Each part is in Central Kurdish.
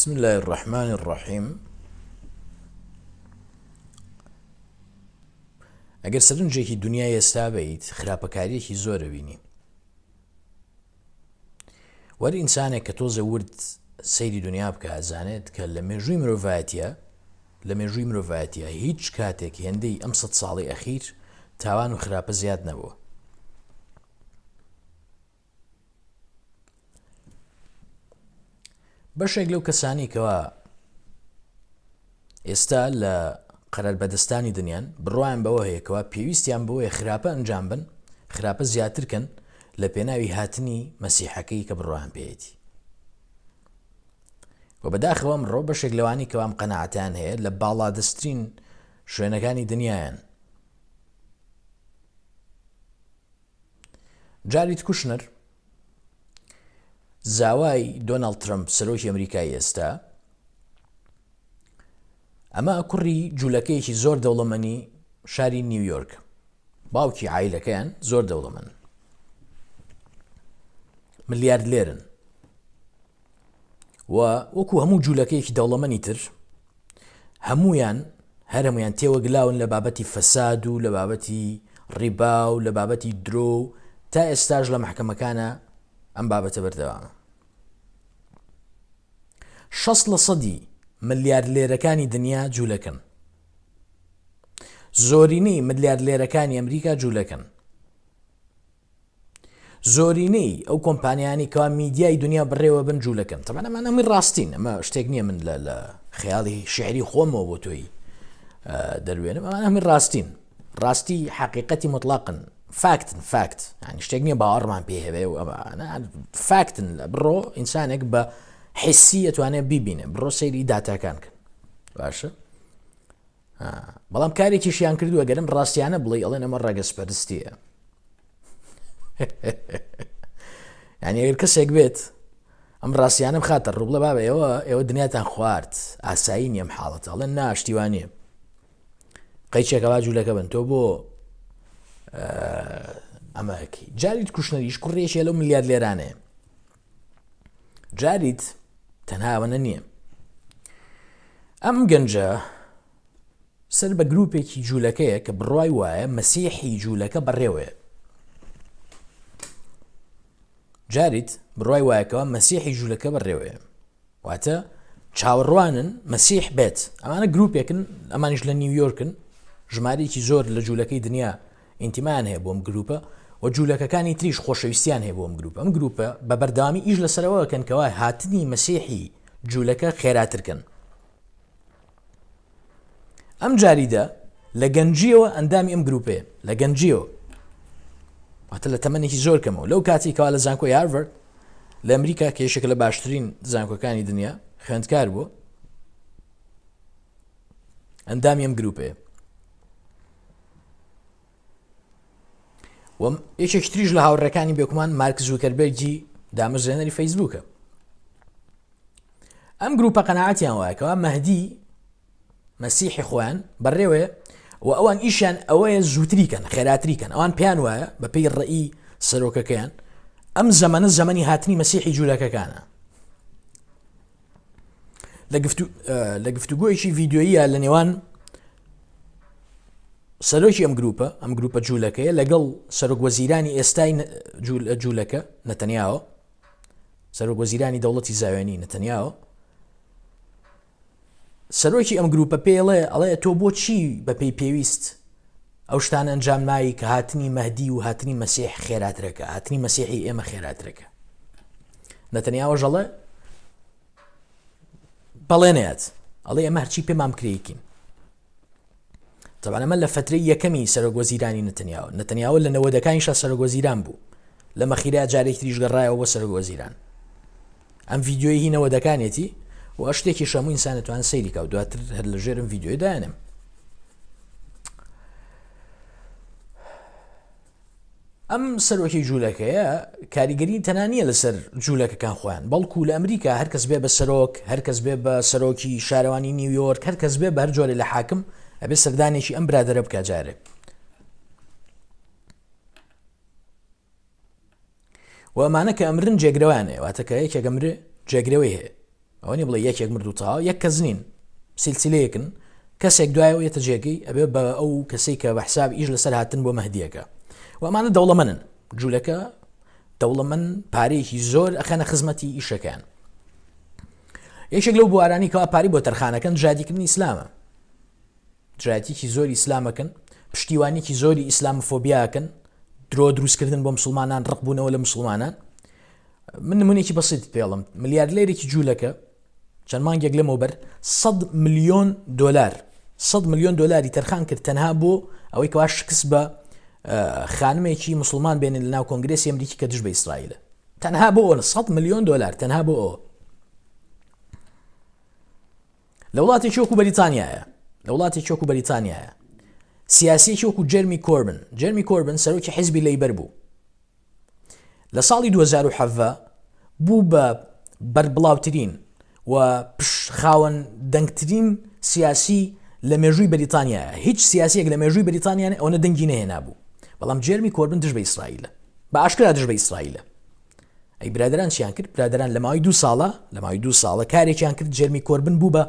بسم الله الرحمن الرحیم. ئەگەر سەرنجێکی دنیای ئێستا بێیت خراپەکاریەکی زۆرە بینی. وەری ئینسانێک کە تۆزە ورد سەیری دنیا بکە ئازانێت کە لە مێژووی مرۆڤایەتیە هیچ کاتێک هێندەی ئەم 100 ساڵی ئەخیر تاوان و خراپە زیاد نەبووە. بەشێک لەو کەسانی کەوا ئێستا لە قەرار بەدەستانی دنیان بڕوایان بەوە هەیە کەوا پێویستیان بەوەیە خراپە ئەنجام بن، خراپە زیاترکەن لە پێناوی هاتنی مەسیحەکەی کە بڕوایان پێیەتی. و بەداخەوە ئەمڕۆ بەشێک لەوانی کەوام قەناعەتیان هەیە لە باڵادەستترین شوێنەکانی دنیایان. جاریت کوشنەر زاوای دۆناڵد ترەمپ سەرۆکی ئەمریکای ئێستا، ئەمە کوڕی جوولەکەیەکی زۆر دەوڵەمەنی شاری نیویۆرک، باوکی عایلەکەیان زۆر دەوڵەمەن، ملیاردلێرن و وەکو هەموو جوولەکەیەکی دەوڵەمەنی تر هەمویان تێوەگلاون لە بابەتی فەساد و لە بابەتی ڕیبا و لە بابەتی درۆ تا ئێستاژ لە محکەمەکانە ئەم بابەتە بەردەوامە. 60% ملیاردلێرەکانی دنیا جوولەکەن، زۆرینەی ملیاردلێرەکانی ئەمریکا جوولەکەن، زۆرینەی ئەو کۆمپانیانی کەوا میدیای دنیا بڕێوە بن جوولەکەن. تەبەن ئەمە هەمووی ڕاستین، ئەمە شتێک نییە من لە خەیاڵی شیعری خۆمەوە بۆ تۆی دەروێنم، ئەمە هەمووی ڕاستین، ڕاستی حەقیقەتی مطلقن، فاکت ینی شتێک نییە باوەڕمان پێ هەبێ و ئەمە فاکتن. بڕۆ ئینسانێک بە حسی ئەتوانێت بیبینێ، بڕۆ سەیری داتاکان کە باشە. بەڵام کارێکیشیان کردووە گەرم ڕاستیانە بڵێ ئەڵێن ئەمە ڕەگەسپەرستیە. یعنی ئەگەر کەسێک بێت ئەم ڕاستیانە بخاتە ڕوو بڵێ بابە ئێوە دنیاتان خوارد، ئاسایی نیە ئەم حاڵەتە، ئەڵێن ناشتیوانێ قەیچێکەوا جوولەکە بن تۆ بۆ ئەمەکی. جاریت کوشنەریش کوڕێشیە لەو ملیاردلێرانەیە. جاریت تەنها ئەوەنە نییە، ئەم گەنجە سەر بە گروپێکی جوولەکەیە کە بڕوای وایە مەسیحی جوولەکە بەڕێوەیە. جاریت بڕوای وایەکەوە مەسیحی جوولەکە بەڕێوەیە، واتە چاوەڕوانن مەسیح بێت. ئەمانە گروپێکن، ئەمانیش لە نیویۆرکن، ژمارەیەکی زۆر لە جوولەکەی دنیا ئینتیمان هەیە بۆم گروپە و جوولەکەکانی تریش خۆشەویستیان هەیە بۆم گروپە. ئەم گروپە بە بەردەوامی ئیش لەسەرەوەکەن کەوا هاتنی مەسیحی جوولەکە خێراترکەن. ئەم جاریدا لە گەنجیەوە ئەندامی ئەم گروپەیە، لە گەنجیەوە، واتە لە تەمەنێکی زۆر کەمەوە. لەو کاتی کەوا لە زانکۆی هارڤارد لە ئەمریکا کە یەکێک لە باشترین زانکۆکانی دنیا خوێندکار بوو، ئەندامی ئەم گروپەیە. و یەکێک تریش لە هاوڕێکانی بێکومان مارک زوکەربەرگی دامەزرێنەری فەیسبووکە. ئەم گروپە قەناعەتیان وایەکەوە مەهدی مەسیحی خۆیان بەڕێوەیە و ئەوان ئیشیان ئەوەیە زووتریکەن، خێراتریکەن. ئەوان پێیان وایە بەپێی ڕێی سەرۆکەکەیان ئەم زەمانە زەمەنی هاتنی مەسیحی جوولەکەکانە. لە گفتوگۆیەکی ڤیدیۆییە لە نێوان سەرۆکی ئەم گروپە جوولەکەیە لەگەڵ سەرۆکوەزیرانی ئێستای جوولەکە نەتەنیاهۆ، سەرۆکوەزیرانی دەوڵەتی زاوێنی نەتەنیاهۆ، سەرۆکی ئەم گروپە ئەڵێ تۆ بۆچی بەپێی پێویست ئەو شتانە ئەنجام مایی کە هاتنی مەهدی و هاتنی مەسیح خێراترەکە، هاتنی مەسیحی ئێمە خێراترەکە. نەتەنیاهۆ ژەڵێ بەڵێنێت، ئەڵێ ئەمە هەرچی پێمان بکرێیکین. طبعا ئەمە لە فترەی یەکەمی سەرۆکوەزیرانی نەتەنیاهۆ لە 90ەکانیشا سەرۆکوەزیران بوو، لە مەخیرەیە جارێکی تریش گەڕایەوە بۆ سەرۆکوەزیران. ئەم ڤیدیۆی هی 90ەکانێتی و شتێکی شەموو ئینسان دەتوانێت سەیری کە و دواتر هەر لە ژێرم ڤیدیۆی دایانم. ئەم سەرۆکی جوولەکەیە کاریگەری تەنانیە لەسەر جوولەکەکان خۆیان، بەڵکو لە ئەمریکا هەرکەس بێ بە سەرۆک، هەرکەس بێ بە سەرۆکی شارەوانی نیویۆرک، هەرکەس بێ بە هەر جۆرە لە حاکم ئەبێ سەردانێکی ئەم برادەرە بکە جارێ. و ئەمانە کە ئەمرن جێگرەوانێ، واتە کە یەکێک ئەمرێ جێگرەوەی هەیە. ئەوەنی بڵێ یەکێک مردوتەوە یەک کەس نین سلسلەیەکن کەسێک دوایەوە یەتە جێگەی ئەبێ بە ئەو کەسێک کە بە حساب ئیش لەسەر هاتن بۆ مەهدیەکە و ئەمانە دەوڵەمەندن جوولەکە دەوڵەمەند پارەیەکی زۆر ئەخەنە خزمەتی ئیشەکان یەکێک لەو بوارانی کەوا پاری بۆ تەرخانەکەن جادیکردنی ئیسلامە جاتیکی زۆری ئیسلامەکەن پشتیوانێکی زۆری ئیسلامفۆبیاکەن درۆ دروستکردن بۆ مسلمانان ڕقبوونەوە لە مسلمانان من نمونێکی بەسیط پێڵم ملیاردلێرێکی جوولەکە چەند مانگێک لەمەوبەر 100 ملیۆن دلار 100 ملیۆن دلاری تەرخان کرد تەنها بۆ ئەوەی کەوا شکست بە خانمێکی مسلمان بێنن لەناو کۆنگرێسی ئەمریکی کە دژ بە ئیسرائیلە تەنها بۆ 100 ملیۆن دلار تەنها بۆ ئەوە لە وڵاتێکی وەکو بەریتانیایە لە وڵاتی چۆک و بەریتانیایە سیاسیەکی وەکو جێرمی کۆربن سەرۆکی حیزبی لەیبەر بوو لە ساڵی 2017 بوو بە بەربڵاوترین و خاوەن دەنگترین سیاسی لە مێژووی بەریتانیایە هیچ سیاسیەک لە مێژووی بەریتانیانە ئەوەنە دەنگی نەهێنا بوو بەڵام جێرمی کۆربن دژ بە ئیسرائیلە بە ئاشکرا دژ بە ئیسرائیلە ئەی برادران چیان کرد برادران لە ماوەی 2 ساڵە کارێکیان کرد جێرمی کۆربن بوو بە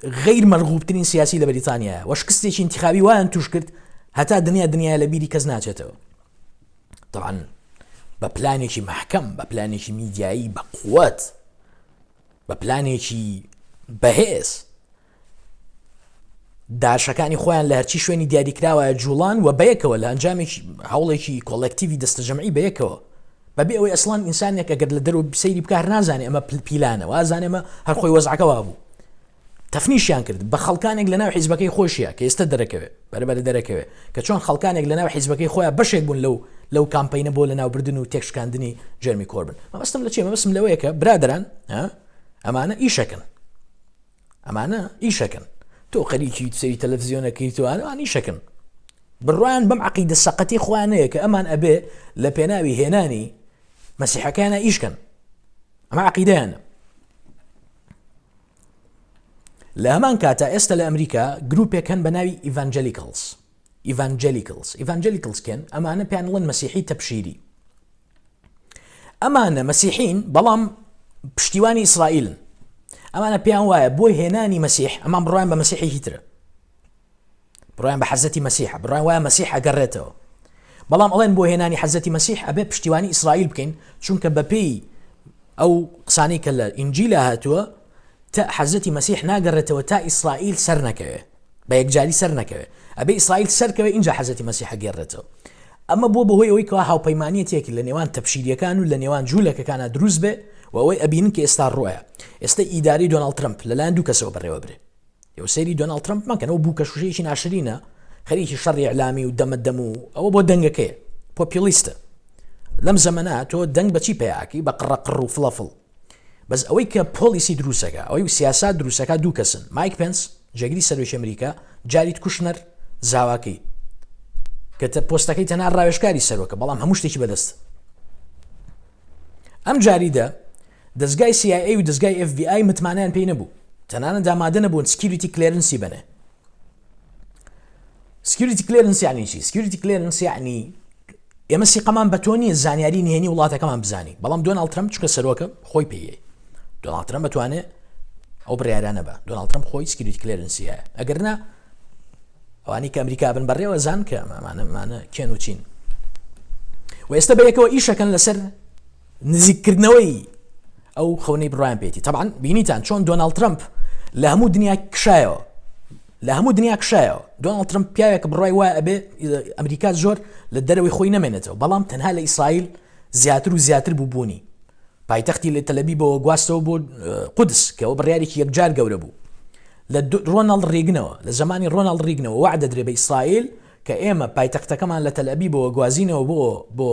غیر مەرغوبترین سیاسی لە بەریتانیایە و شکستێکی انتخابی وایان توش کرد هەتا دنیا لە بیری کەس ناچێتەوە طبعا بە پلانێکی محکەم بە پلانێکی میدیایی بە قووەت بە پلانێکی بەهێز داشەکانی خۆیان لە هەرچی شوێنی دیاریکراوە جوڵان و بەیەکەوە لە ئەنجامێکی هەوڵێکی کۆڵێکتیڤی دەستەجەمعی بەیەکەوە بەبێ ئەوەی ئەسڵان ئینسانێک ئەگەر لە دەرەوە سەیری بکار نازانێ ئەمە پیلانە وازانێ ئەمە هەر خۆی وەزعەکەوا بوو تەفنیشیان کرد بە خەڵکانێک لە ناو حیزبەکەی خۆشیە کە ئێستا دەرەکەوێت بەرەبەر دەرەکەوێت کە چۆن خەڵکانێک لە ناو حیزبەکەی خۆیان بەشێک بوون لەو کامپەینە بۆ لە ناوبردن و تێکشکاندنی جێرمی کۆربن مەبەستم لە چێ مەبەستم لەوەیە کە برادران ئەمانە ئیشەکەن تۆ قەریکی سەری تەلەڤیزیۆنەکەی توانەوان ئیشەکەن بڕوایان بەم عەقیدە سەقەتی خۆیانەیە کە ئەمان ئەبێ لە پێناوی هێنانی مەسیحەکانە ئیشکەن ئەمە عەقیدەیانە لە هەمان کاتە ئێستا لە ئەمریکا گروپێک هەن بە ناوی ئیڤانجەلیکلز کێن ئەمانە پێیان بڵێن مەسیحی تەبشیری ئەمانە مەسیحین بەڵام پشتیوانی ئیسرائیلن ئەمانە پێیان وایە بۆی هێنانی مەسیح ئەمان بڕوایان بە مەسیحێکی ترە بڕوایان بە حەزەتی مەسیحە بڕوایان وایە مەسیح ئەگەڕێتەوە بەڵام ئەڵێن بۆ هێنانی حەزەتی مەسیح ئەبێ پشتیوانی ئیسرائیل بکەین چونکە بەپێی ئەو قسانەی کە لە ئینجیلە هاتووە تا حەزەتی مەسیح ناگەڕێتەوە تا ئیسرائیل سەر نەکەوێ بە یەکجاری سەر نەکەوێ ئەبێ ئیسرائیل سەرکەوێ اینجا حەزەتی مەسیح گەڕێتەوە ئەمە بۆ بەهۆی ئەوەی کەوا هاوپەیمانیەتێکی لە نێوان تەبشیریەکان و لە نێوان جوولەکەکانە دروست بێ و ئەوەی ئەبینن کە ئێستا ڕۆیە ئێستا ئیداری دۆناڵد ترەمپ لەلایەن دوو کەسەوە بەڕێوە برێ ئێوە سەیری دۆناڵد ترەمپ مەکەنەوە بوو کە شوشەیەکی ناشرینە خەریکی شەڕی ئیعلامی و دەمەدەم و ئەوە بۆ دەنگەکەیە پۆپیۆلیستە لەم زەمەنە تۆ دەنگ بەچی پێیاکی بە قڕەقڕ و فڵەفڵ بەس ئەوەی کە پۆلیسی دروستەکە ئەوەی سیاسات دروستەکە دوو کەسن مایک پێنس جێگری سەرۆکی ئەمریکا جاریت کوشنەر زاواکەی کە پۆستەکەی تەنها ڕاوێژکاری سەرۆکە بەڵام هەموو شتێکی بەدەست ئەم جاریدە دەستگای CIA و دەستگای FBI متمانیان پێی نەبوو تەنانەت ئامادە نەبوون سکیوریتی کلێرنسی بنێ سکیوریتی کلێرنس یعنی چی سکیوریتی کلێرنس یعنی ئێمە سیقەمان بە تۆ نییە زانیاری نهێنی وڵاتەکەمان بزانی بەڵام دۆناڵد ترەمپ چونکە سەرۆکە خۆی پێیە دۆناڵد ترەمپ بتوانێت ئەو بڕیارانە بە دۆناڵد ترەمپ خۆی سکیوریتی کلێرنسی هەیە ئەگەرنا ئەوانی کە ئەمریکا بن بەڕێوە زان کە ئەمانە کێن و چین و ئێستا بەیەکەوە ئیشەکەن لەسەر نزیککردنەوەی ئەو خەونەی بڕایان پێێتی طبعا بینیتان چۆن دۆناڵد ترەمپ لە هەموو دنیا کشایەوە دۆناڵد ترەمپ پیاوێکە بڕای وایە ئەبێ ئەمریکا زۆر لە دەرەوەی خۆی نەمێنێتەوە بەڵام تەنها لە ئیسرائیل زیاتر و زیاتر بوونی پایتەختی لە تەلەبیبەوە گواستەوە بۆ قودس کە ئەوە بڕیارێکی یەکجار گەورە بوو لە ڕۆناڵد ڕیگنەوە لە زمانی ڕۆناڵد ڕیگنەوە وعدە درێ بە ئیسرائیل کە ئێمە پایتەختەکەمان لە تەلەبیبەوە گوازینەوە بۆ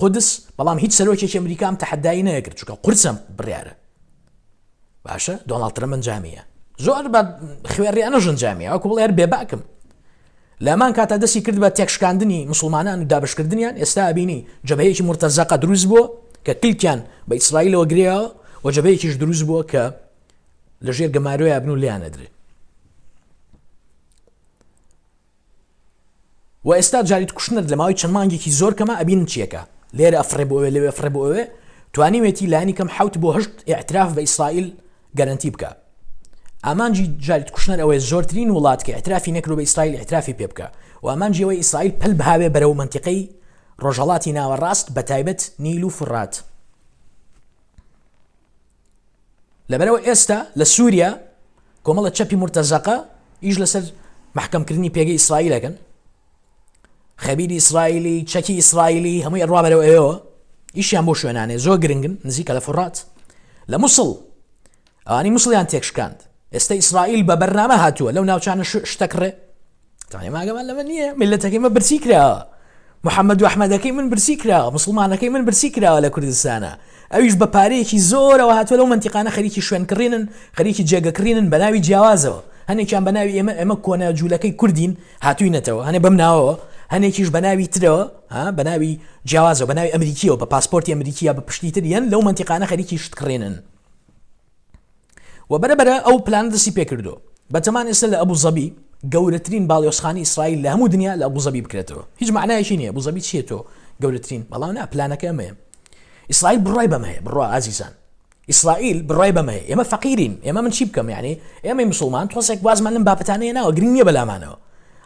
قودس بەڵام هیچ سەرۆکێکی ئەمریکام تەحەدای نەکرد چونکە قورسم بڕیارە باشە دۆناڵد ترەمپ ئەنجامیە زۆر بە خوێڕیانە ژەنجامیە ئەوکو بڵێ هەر بێباکم لە هەمان کاتا دەستی کرد بە تێکشکاندنی مسلمانان و دابشکردنیان ئێستا بینی جەبهەیەکی مرتەزەقە دروست بووە کە کلکیان بە ئیسرائیلەوە گرێەوە و جەبهەیەکیش دروست بووە کە لەژێر گەماروی ئابن و لیان ئەدرێ و ئێستا جاریت کوشنەر لە ماوەی چەند مانگێکی زۆر کەمە ئەبینن چیەکە لێرە ئەفڕێ بۆ ئەوێ لەوێ ئەفڕێ بۆ ئەوێ توانیوێتی لایانی کەم 7 بۆ 8 ئاعتراف بە ئیسرائیل گەرنتی بکە. ئامانجی جاریت کوشنەر ئەوەی زۆرترین وڵات کە ئاعترافی نەکرۆ بە ئیسرائیل ئاعترافی پێ بکە و ئامانجیەوەی ئیسرائیل پەل بهاوێ بەرەو منتیقەی ڕۆژهەڵاتی ناوەڕاست بە تایبەت نیل و فرات. لەبەرەوە ئێستا لە سووریا کۆمەڵە چەپی مرتەزەقە ئیش لەسەر محکەمکردنی پێگەی ئیسرائیلەکەن، خەبیری ئیسرائیلی، چەکی ئیسرائیلی هەمووی ئەڕوا بەرەو ئێوە، ئیشیان بۆ شوێنانێ زۆر گرنگن نزیکە لە فرات. لە مووسڵ ئەوانی مووسڵیان تێکشکاند، ئێستا ئیسرائیل بە بەرنامە هاتووە لەو ناوچانە شتەکڕێ. تاوانێ ماگەمان لەمە نییە، میلەتەکەی من برسی کراوە، محەممەد و ئەحمەدەکەی من برسی کراوە، مسلمانەکەی من برسی کراوە لە کوردستانە، ئەویش بە پارەیەکی زۆرەوە هاتووە لەو منتیقانە خەریکی شوێنکڕینن، خەریکی جێگەکڕینن بە ناوی جیاوازەوە. هەنێکیان بە ناوی ئێمە کۆنە جوولەکەی کوردین هاتووینەتەوە، هەنێ بەم ناوەوە، هەنێکیش بە ناوی ترەوە، بە ناوی جیاوازەوە، بە ناوی ئەمریکیەوە، بە پاسپۆرتی ئەمریکیە، بە پشتیتر یەن لەو منتیقانە خەریکی شتکڕێنن. و بەرەبەرە ئەو پلان دەستی پێکردو بەتەمان ئێستا لە ئەبوزەبی گەورەترین باڵیۆزخانی ئیسرائیل لە هەموو دنیا لە ئەبوزەبی بکرێتەوە. هیچ معنایەکی نییە ئەبوزەبی چیەوە گەورەترین، بەڵام نا پلانەکە ئەمەیە. ئیسرائیل بڕای بەمەیە، بڕوا ئازیزان، ئیسرائیل بڕای بەمەیە. ئێمە فەقیرین، ئێمە من چی بکەم؟ یعنی ئێمەی مسلمان تۆسێک وازمان لەم بابەتانەیە ناوە، گرنگ نییە بەلامانەوە.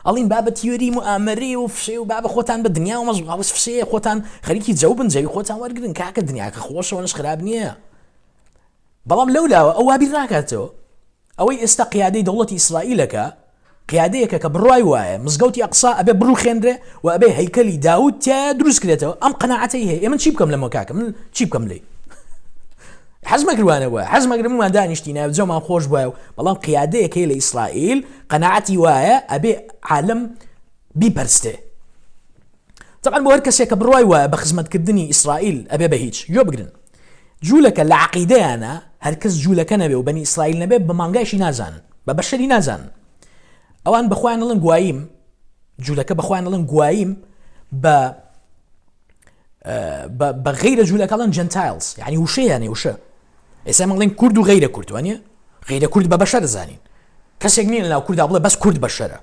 ئەڵین بابە تیۆری موئامەرەی و فشێ و بابە خۆتان بە دنیا و مەزغاوس فشێ خۆتان خەریکی جەو بن، جەوی خۆتان وەرگرن، کاکە دنیاکە خۆشەوە نش خراب نییە. بەڵام لەولاوە ئەو وابیر ناکاتەوە. ئەوەی ئێستا قیادەی دەوڵەتی ئیسرائیلەکە قیادەیەکە کە بڕای وایە مزگەوتی ئەقسا ئەبێ بڕوو خێنرێ و ئەبێ هەیکەلی داود تیا دروست کرێتەوە. ئەم قەناعەتەی هەیە. ئێمە چی بکەم لەمە کاکە؟ من چی بکەم لێ؟ حەزمەکردوانە وایە، حەزمەکردمان دانیشتینە جەمان خۆش بووە، بەڵام قیادەیەکەی لە ئیسرائیل قەناعەتی وایە ئەبێ عالم بیپەرستێ. طبعا بۆ هەر کەسێک کە بڕای وایە بە خزمەتکردنی ئیسرائیل ئەبێ بە هیچ یۆ بگرن. جوولەکە لە عەقیدەیانە هەرکەس جوولەکە نەبێ و بەنی ئیسرائیل نەبێ بە مانگایشی نازانن، بە بەشەری نازانن. ئەوان بەخۆیان دەڵێن گواییم، جوولەکە بەخۆیان دەڵێن گواییم بە غەیرە جوولەکەڵن جنتایلز، یعنی وشەیانێ وشە. ئێستا مەڵێن کورد و غەیرە کورد، وانە غەیرە کورد بە بەشەر دەزانین، کەسێک نییە لەناو کووردا بڵێ بەس کورد بەشەرە.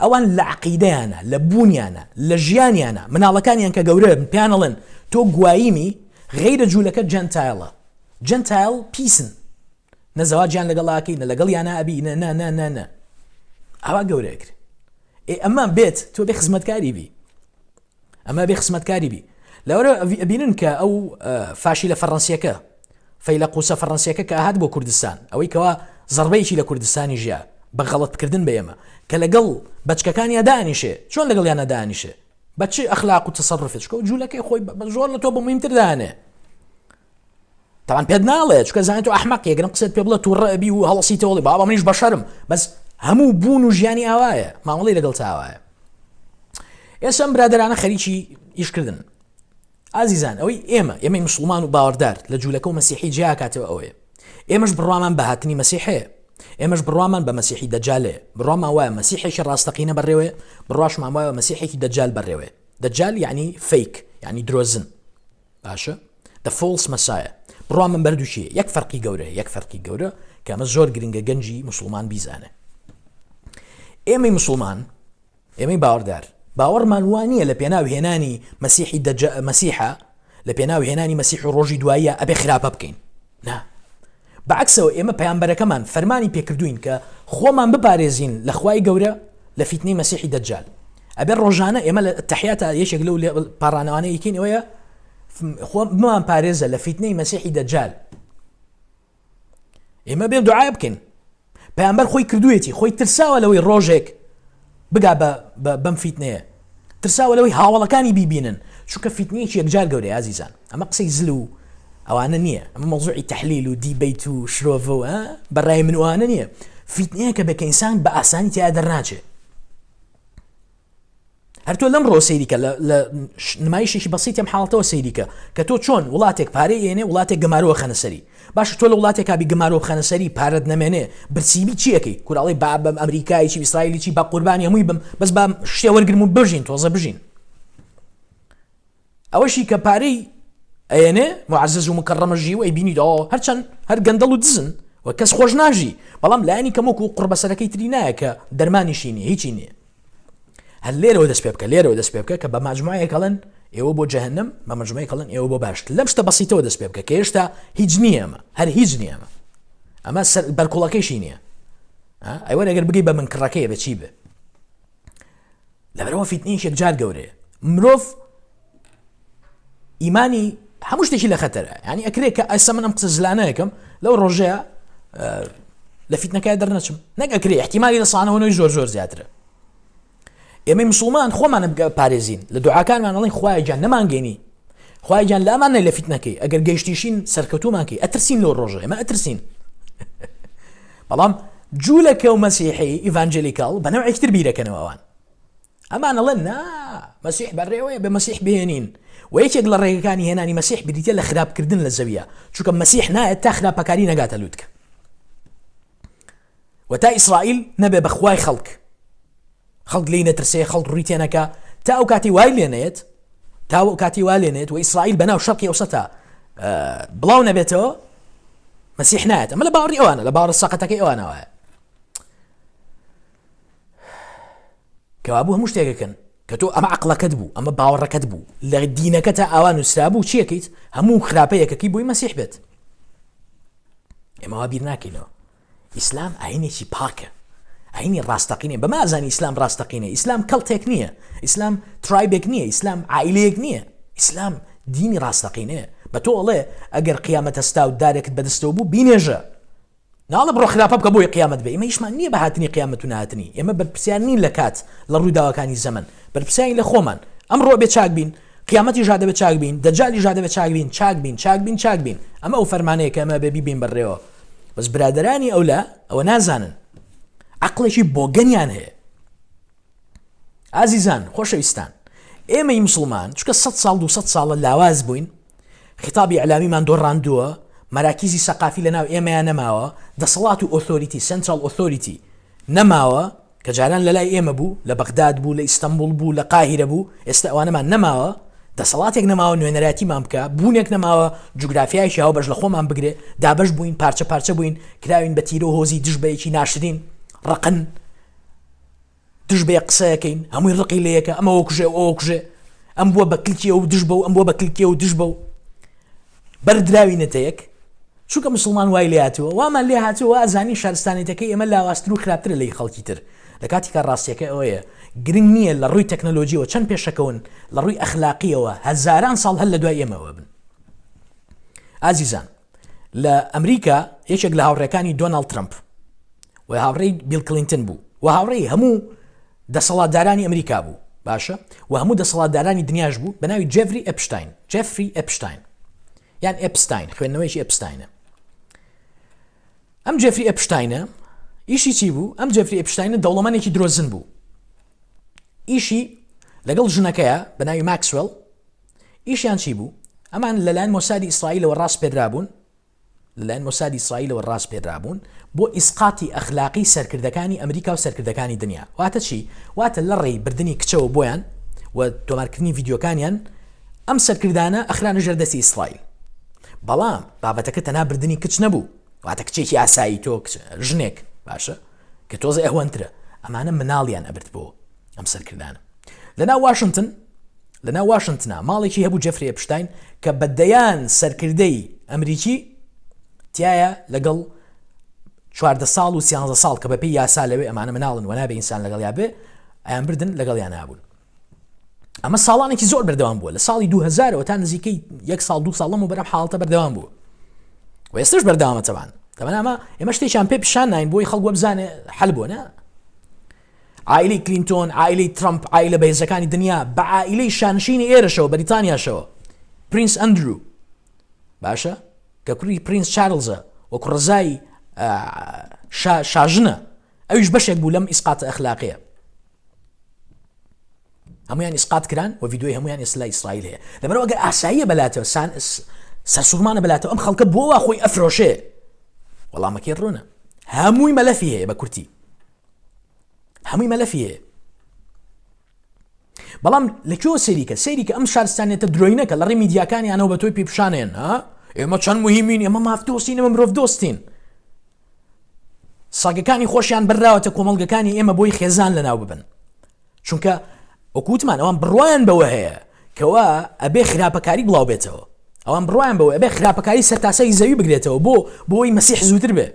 ئەوان لە عەقیدەیانە، لە بوونیانە، لە ژیانیانە، مناڵەکانیان کە گەورە پێیان دەڵێن تۆ گواییمی غەیرە جوولەکە جنتایلە. جنتایل پیسن، نە زەواجیان لەگەڵاکەی نە لەگەڵ یانە ئەبی نە ئەوا گەورەیەکر. ئەمە بێت تۆ بێ خزمەتکاری بی، ئەمە بێ خزمەتکاری بی. لەوەرە ئەبینن کە ئەو فاشی لە فەڕەنسیەکە فەیلە قوسە فەڕەنسیەکە کە هات بۆ کوردستان، ئەوەی کەوا زەربەیەکی لە کوردستانی ژیا بە غەڵەتکردن بە ئێمە کە لەگەڵ بەچکەکانیان دانیشێ، چۆن لەگەڵ یانە دانیشێ، بە چی ئەخلاق و تەسەڕوفێت، چکە جوولەکەی خۆی زۆر لە تۆ بە مهمتر دانێ. تاوان پێت ناڵێت چکە زانێت تۆ ئەحمەق یەگەرم قسەت پێ بڵێ تووڕە ئەبی و هەڵەسیتەوەڵی بابا منیش بەشەرم، بەس هەموو بوون و ژیانی ئاوایە، مامەڵی لەگەڵ تاوایە. ئێستا برادرانە خەریکی ئیشکردن. ئازیزان ئەوەی ئێمەی مسلمان و باوەڕدار لە جوولەکە و مەسیحی جیا کاتەوە ئەوەیە. ئێمەش بڕوامان بە هاتنی مەسیحەیە، ئێمەش بڕوامان بە مەسیحی دەجالەیە، بڕوامان وایە مەسیحێکی ڕاستەقینە بەڕێوەیە، بڕواشمان وایە مەسیحێکی دەجال بەڕێوەیە. دەجال یعنی فیک، یعنی درۆزن، باشە؟ the false messiah. بڕوامان بەردووشیە. یەک فەرقی گەورە کە ئەمە زۆر گرنگە گەنجی مسلمان بیزانێ. ئێمەی مسلمان، ئێمەی باوەڕدار، باوەڕمان وانییە لە پێناوهێنانی مەسیحە، لە پێناوهێنانی مەسیح و ڕۆژی دواییە ئەبێ خراپە بکەین. نا، بەعکسەوە ئێمە پەیامبەرەکەمان فەرمانی پێکردوین کە خۆمان بپارێزین لە خوای گەورە لە فیتنەی مەسیحی دەجال. ئەبێ ڕۆژانە ئێمە لە تەحیاتە یەکێک لەو پاڕانەوانە یەکین ئەوەیە خۆ بمان پارێزە لە فیتنەی مەسیحی دەجال. ئێمە بێ دوعای بکەین. پەیامبەر خۆی کردوێتی، خۆی ترساوە لەوەی ڕۆژێک بگا بەم فیتنەیە، ترساوە لەوەی هاوڵەکانی بیبینن، چونکە فیتنەیەکی یەکجار گەورەی ئازیزان. ئەمە قسەی زل و ئەوانە نییە، ئەمە مەوزوعی تەحلیل و دیبەیت و شرۆڤ و بەڕای من وانە نییە. فیتنەیە کە بەکە ئینسان بە ئاسانی تیا دەرناچێ. هەر تۆ لەم ڕۆ سەیریکە لە نمایشێکی بەسیط ئەم حاڵەتەوە سەیریکە کە تۆ چۆن وڵاتێک پارەی ئێنێ، وڵاتێک گەمارۆوە خەنە سەری. باشە تۆ لە وڵاتێک کابی گەمارۆ خەنە سەری پارەت نەمێنێ، برسیبی چیەکەی؟ کوراڵی بابم ئەمریکایی چی ئیسرائیلی چی با قوربانی هەمووی بم، بەس با شتێ وەرگرم و بژین، تۆزە بژین. ئەوەشی کە پارەی ئەێنێ معزز و مکەڕەمە ژی و ئەیبینی هەرچەند هەر گەندەڵ و دزن و کەس خۆش ناژی، بەڵام لایانی کەمۆک و قوربەسەرەکەی تری نایە کە دەرمانیشی نیە، هیچی نییە. هەر لێرەوە دەست پێ بکە کە بە ماجموعەیەکەڵەن ئێوە بۆ جەهەنەم بە مەجموعەی کەڵن ئێوە بۆ باشتر لەم شتە بەسیتەوە دەست پێ بکە کە هێشتا هیچ نییە ئەمە هەر هیچ نییە ئەمە بەرکوڵەکەیشی نییە ئەوە ئەگەر بگەی بە منکڕەکەیە بە چی بێ لەبەرەوە فیتنەیەک جار گەورەیە مرۆڤ ئیمانی هەموو شتێکی لە خەتەرە ینی ئەکرێت کە ئەسا من ئەم قسە زلانەیەکەم لەو ڕۆژەیە لە فیتنەکەی دەرنەچم نەک ئەکرێ احتیمالی لە سانەوەی زۆر زیاترە ئێمە مسلمان خۆمانە پارێزین لە دوعاکانمان ئەڵێن خوایە گیان نەمانگەینی خوایە گیان لە ئەمانە لە فیتنەکەی ئەگەر گەیشتیشین سەرکەوتومانکەی ئەترسین لەو ڕۆژە ئێمە ئەترسین بەڵام جوولەکە و مەسیحی ئیڤانجلیکاڵ بەنەوع یەکتر بیرەکەنەوە ئەوان ئەمان ئەڵێن نا مەسیح بەڕێوەیە بە مەسیح بهێنین و یەکێک لە ڕێگەکانی هێنانی مەسیح بریتە لە خراپکردن لە زەویە چونکە مەسیح نایەت تا خراپەکاری نەگاتە لووتکە و تا ئیسرائیل نەبێ بەخوای خەڵک لێی نەترسێ خەڵک ڕووی تێنەکە تا ئەو کاتی وای لێنێت و ئیسرائیل بەناو شەرقی ئەوسەتا بڵاو نەبێتەوە مەسیح نایەت ئەمە لە باوەڕی ئەوانە لە باوەڕە ساقەتەکەی ئەوانەوەیە کەوابوو هەموو شتێکەکەن کە تۆ ئەمە عەقڵەکەت بوو ئەمە باوەڕەکەت بوو لە دینەکە تا ئاوان وسرا بوو چیەکەیت هەموو خراپەیەکەکی بۆی مەسیح بێت ئێمە وا بیر ناکەینەوە ئیسلام ئاینێکی پاکە ئاینی ڕاستەقینە بەما ئازانی ئیسلام ڕاستەقینە ئیسلام کەڵتێک نییە ئیسلام ترایبێک نییە ئیسلام عائیلەیەک نییە ئیسلام دینی ڕاستەقینەیە بە تۆ ئەڵێ ئەگەر قیامەت هەستا و دارێکت بەدەستەوە بوو بینێژە ناڵە بڕۆ خراپە بکە بۆی قیامەت بێ ئێمە هیچمان نییە بە هاتنی قیامەت و نهاتنی ئێمە بەرپرسیار نین لە کات لە ڕووداوەکانی زەمن بەرپرسیاری لە خۆمان ئەمڕۆ بێ چاک بین قیامەتی ژادە بە چاک بین دەجالی ژادە بە چاک بین ئەمە ئەو فەرمانەیە کە ئەمە بێ بیبین بەڕێوە بەس برادرانی ئەولا ئەوە نازانن عەقڵێکی بۆگەنیان هەیە ئازیزان خۆشەویستان ئێمەی مسلمان چونکە 100 ساڵ 200 ساڵە لاواز بووین خیتابی ئەلامیمان دۆڕاندووە مەراکیزی سەقافی لەناو ئێمەیان نەماوە دەسەڵات و ئۆتۆریتی سنترال ئۆتۆریتی نەماوە کە جاران لەلای ئێمە بوو لە بەغداد بوو لە ئیستەنبوڵ بوو لە قاهیرە بوو ئێستا ئەوانەمان نەماوە دەسەڵاتێک نەماوە نوێنەراتیمان بکە بوونێک نەماوە جوگرافیایشی هاوبەش لە خۆمان بگرێ دابەش بووین پارچە بووین کراوین بە تیرە و هۆزی دژبەیەکی ناشرین ڕقن دژبەیە قسەیەکەین هەمووی ڕقی لەیەکە ئەمە وەکوژێ ئەوە کوژێ ئەم بووە بە کلکیە و دژبە و ئەم بووە بە کلکیە و دژبە و بەردراوینەتەیەک چونکە مسلمان وای لێ هاتووە وامان لێ هاتووە ئازانی شارستانێتەکەی ئەمە لاواستر و خراپترە لەی خەڵکی تر لە کاتیکە ڕاستیەکە ئەوەیە گرنگ نییە لە ڕووی تەکنۆلۆژیەوە چەند پێشەکەون لە ڕووی ئەخلاقیەوە هەزاران ساڵ هەل لە دوای ئێمەوە بن ئازیزان لە ئەمریکا یەکێک لە هاوڕێکانی دۆناڵد ترامپ و هاوڕێی بیل کلینتن بوو و هاوڕێی هەموو دەسەڵاتدارانی ئەمریکا بوو باشە و هەموو دەسەڵاتدارانی دنیاش بوو بە ناوی جێفری ئەپشتاین یان ئەپستاین خوێندنەوەیشی ئەپستاینە ئەم جێفری ئەپشتاینە ئیشی چی بوو ئەم جێفری ئەپشتاینە دەوڵەمەندێکی درۆزن بوو ئیشی لەگەڵ ژنەکەیە بە ناوی ماکسوێل ئیشیان چی بوو ئەمان لەلایەن مۆسادی ئیسرائیلەوە ڕاست پێدرابوون بۆ ئیسقاتی ئەخلاقی سەرکردەکانی ئەمریکا و سەرکردەکانی دنیا واتە چی واتە لە ڕێی بردننی کچەوە بۆیان و تۆمارکردنی ڤیددیۆکانیان ئەم سەرکردانە ئەخرانە ژەردەستی ئیسرائیل بەڵام بابەتەکە تەنها بردننی کچ نەبوو واتە کچێکی ئاسایی تۆ ژنێک باشە کە تۆزە ئەوەنترە ئەمانە مناڵیان ئەبرد بۆ ئەم سەرکردانە لەناو واشنتنا ماڵێکی هەبوو جێفری ئەپشتاین کە بەدەیان سەرکردەی ئەمریکی تایە لەگەڵ 14 ساڵ و 13 ساڵ کە بەپێی یاسا لەوێ ئەمانە مناڵن و نابێ ئینسان لەگەڵیا بێ ئەیان بردن لەگەڵیان نابوون ئەمە ساڵانێکی زۆر بەردەوام بووە لە ساڵی 2000 تا نزیکەی 1 ساڵ 2 ساڵ لەمە بەرەم حاڵەتە بەردەوام بوو و ئێستش بەردەوامە تەبان ئەمە ئێمە شتێکیان پێ پیشان ناین بۆی خەڵک وەبزانێ حەل بووە نە عائلەی کلینتۆن عائلەی ترامپ عائلە بەهێزەکانی دنیا بە عائلەی شانشینی ئێرەشەوە بەریتانیاشەوە پرینس ئەندرو باشە کە کوڕی پرینس چارلزە و کوڕزای شاژنە ئەویش بەشێک بوو لەم ئیسقاتە ئەخلاقیە هەمویان ئیسقات کران و ڤیدیۆی هەمویان ئێستا لای ئیسرائیل هەیە لەبەرەوە ئەگەر ئاساییە بەلاتەوە سەرسوورمانە بەلاتەوە ئەم خەڵکە بۆ خۆی ئەفرۆشێ وەڵامەکەی ڕوونە هەمووی مەلەفی هەیە بە کورتی هەمووی مەلەفی هەیە بەڵام لەکوێوە سەیریکە ئەم شارستانێتە درۆینەکە لە ڕێی میدیاکانیانەوە بە تۆی پێپشانێن ئێمە چەند مهمین ئێمە مافدۆستین ئێمە مرۆڤ دۆستین ساگەکانی خۆشیان بەرراوەتە کۆمەڵگەکانی ئێمە بۆی خێزان لەناو ببن چونکە وەکوتمان ئەوان بڕوایان بەوە هەیە کەوا ئەبێ خراپەکاری بڵاو بێتەوە ئەوان بڕوایان بەوە ئەبێ خراپەکاری سەرتاسەی زەوی بگرێتەوە بۆی مەسیح زووتر بێ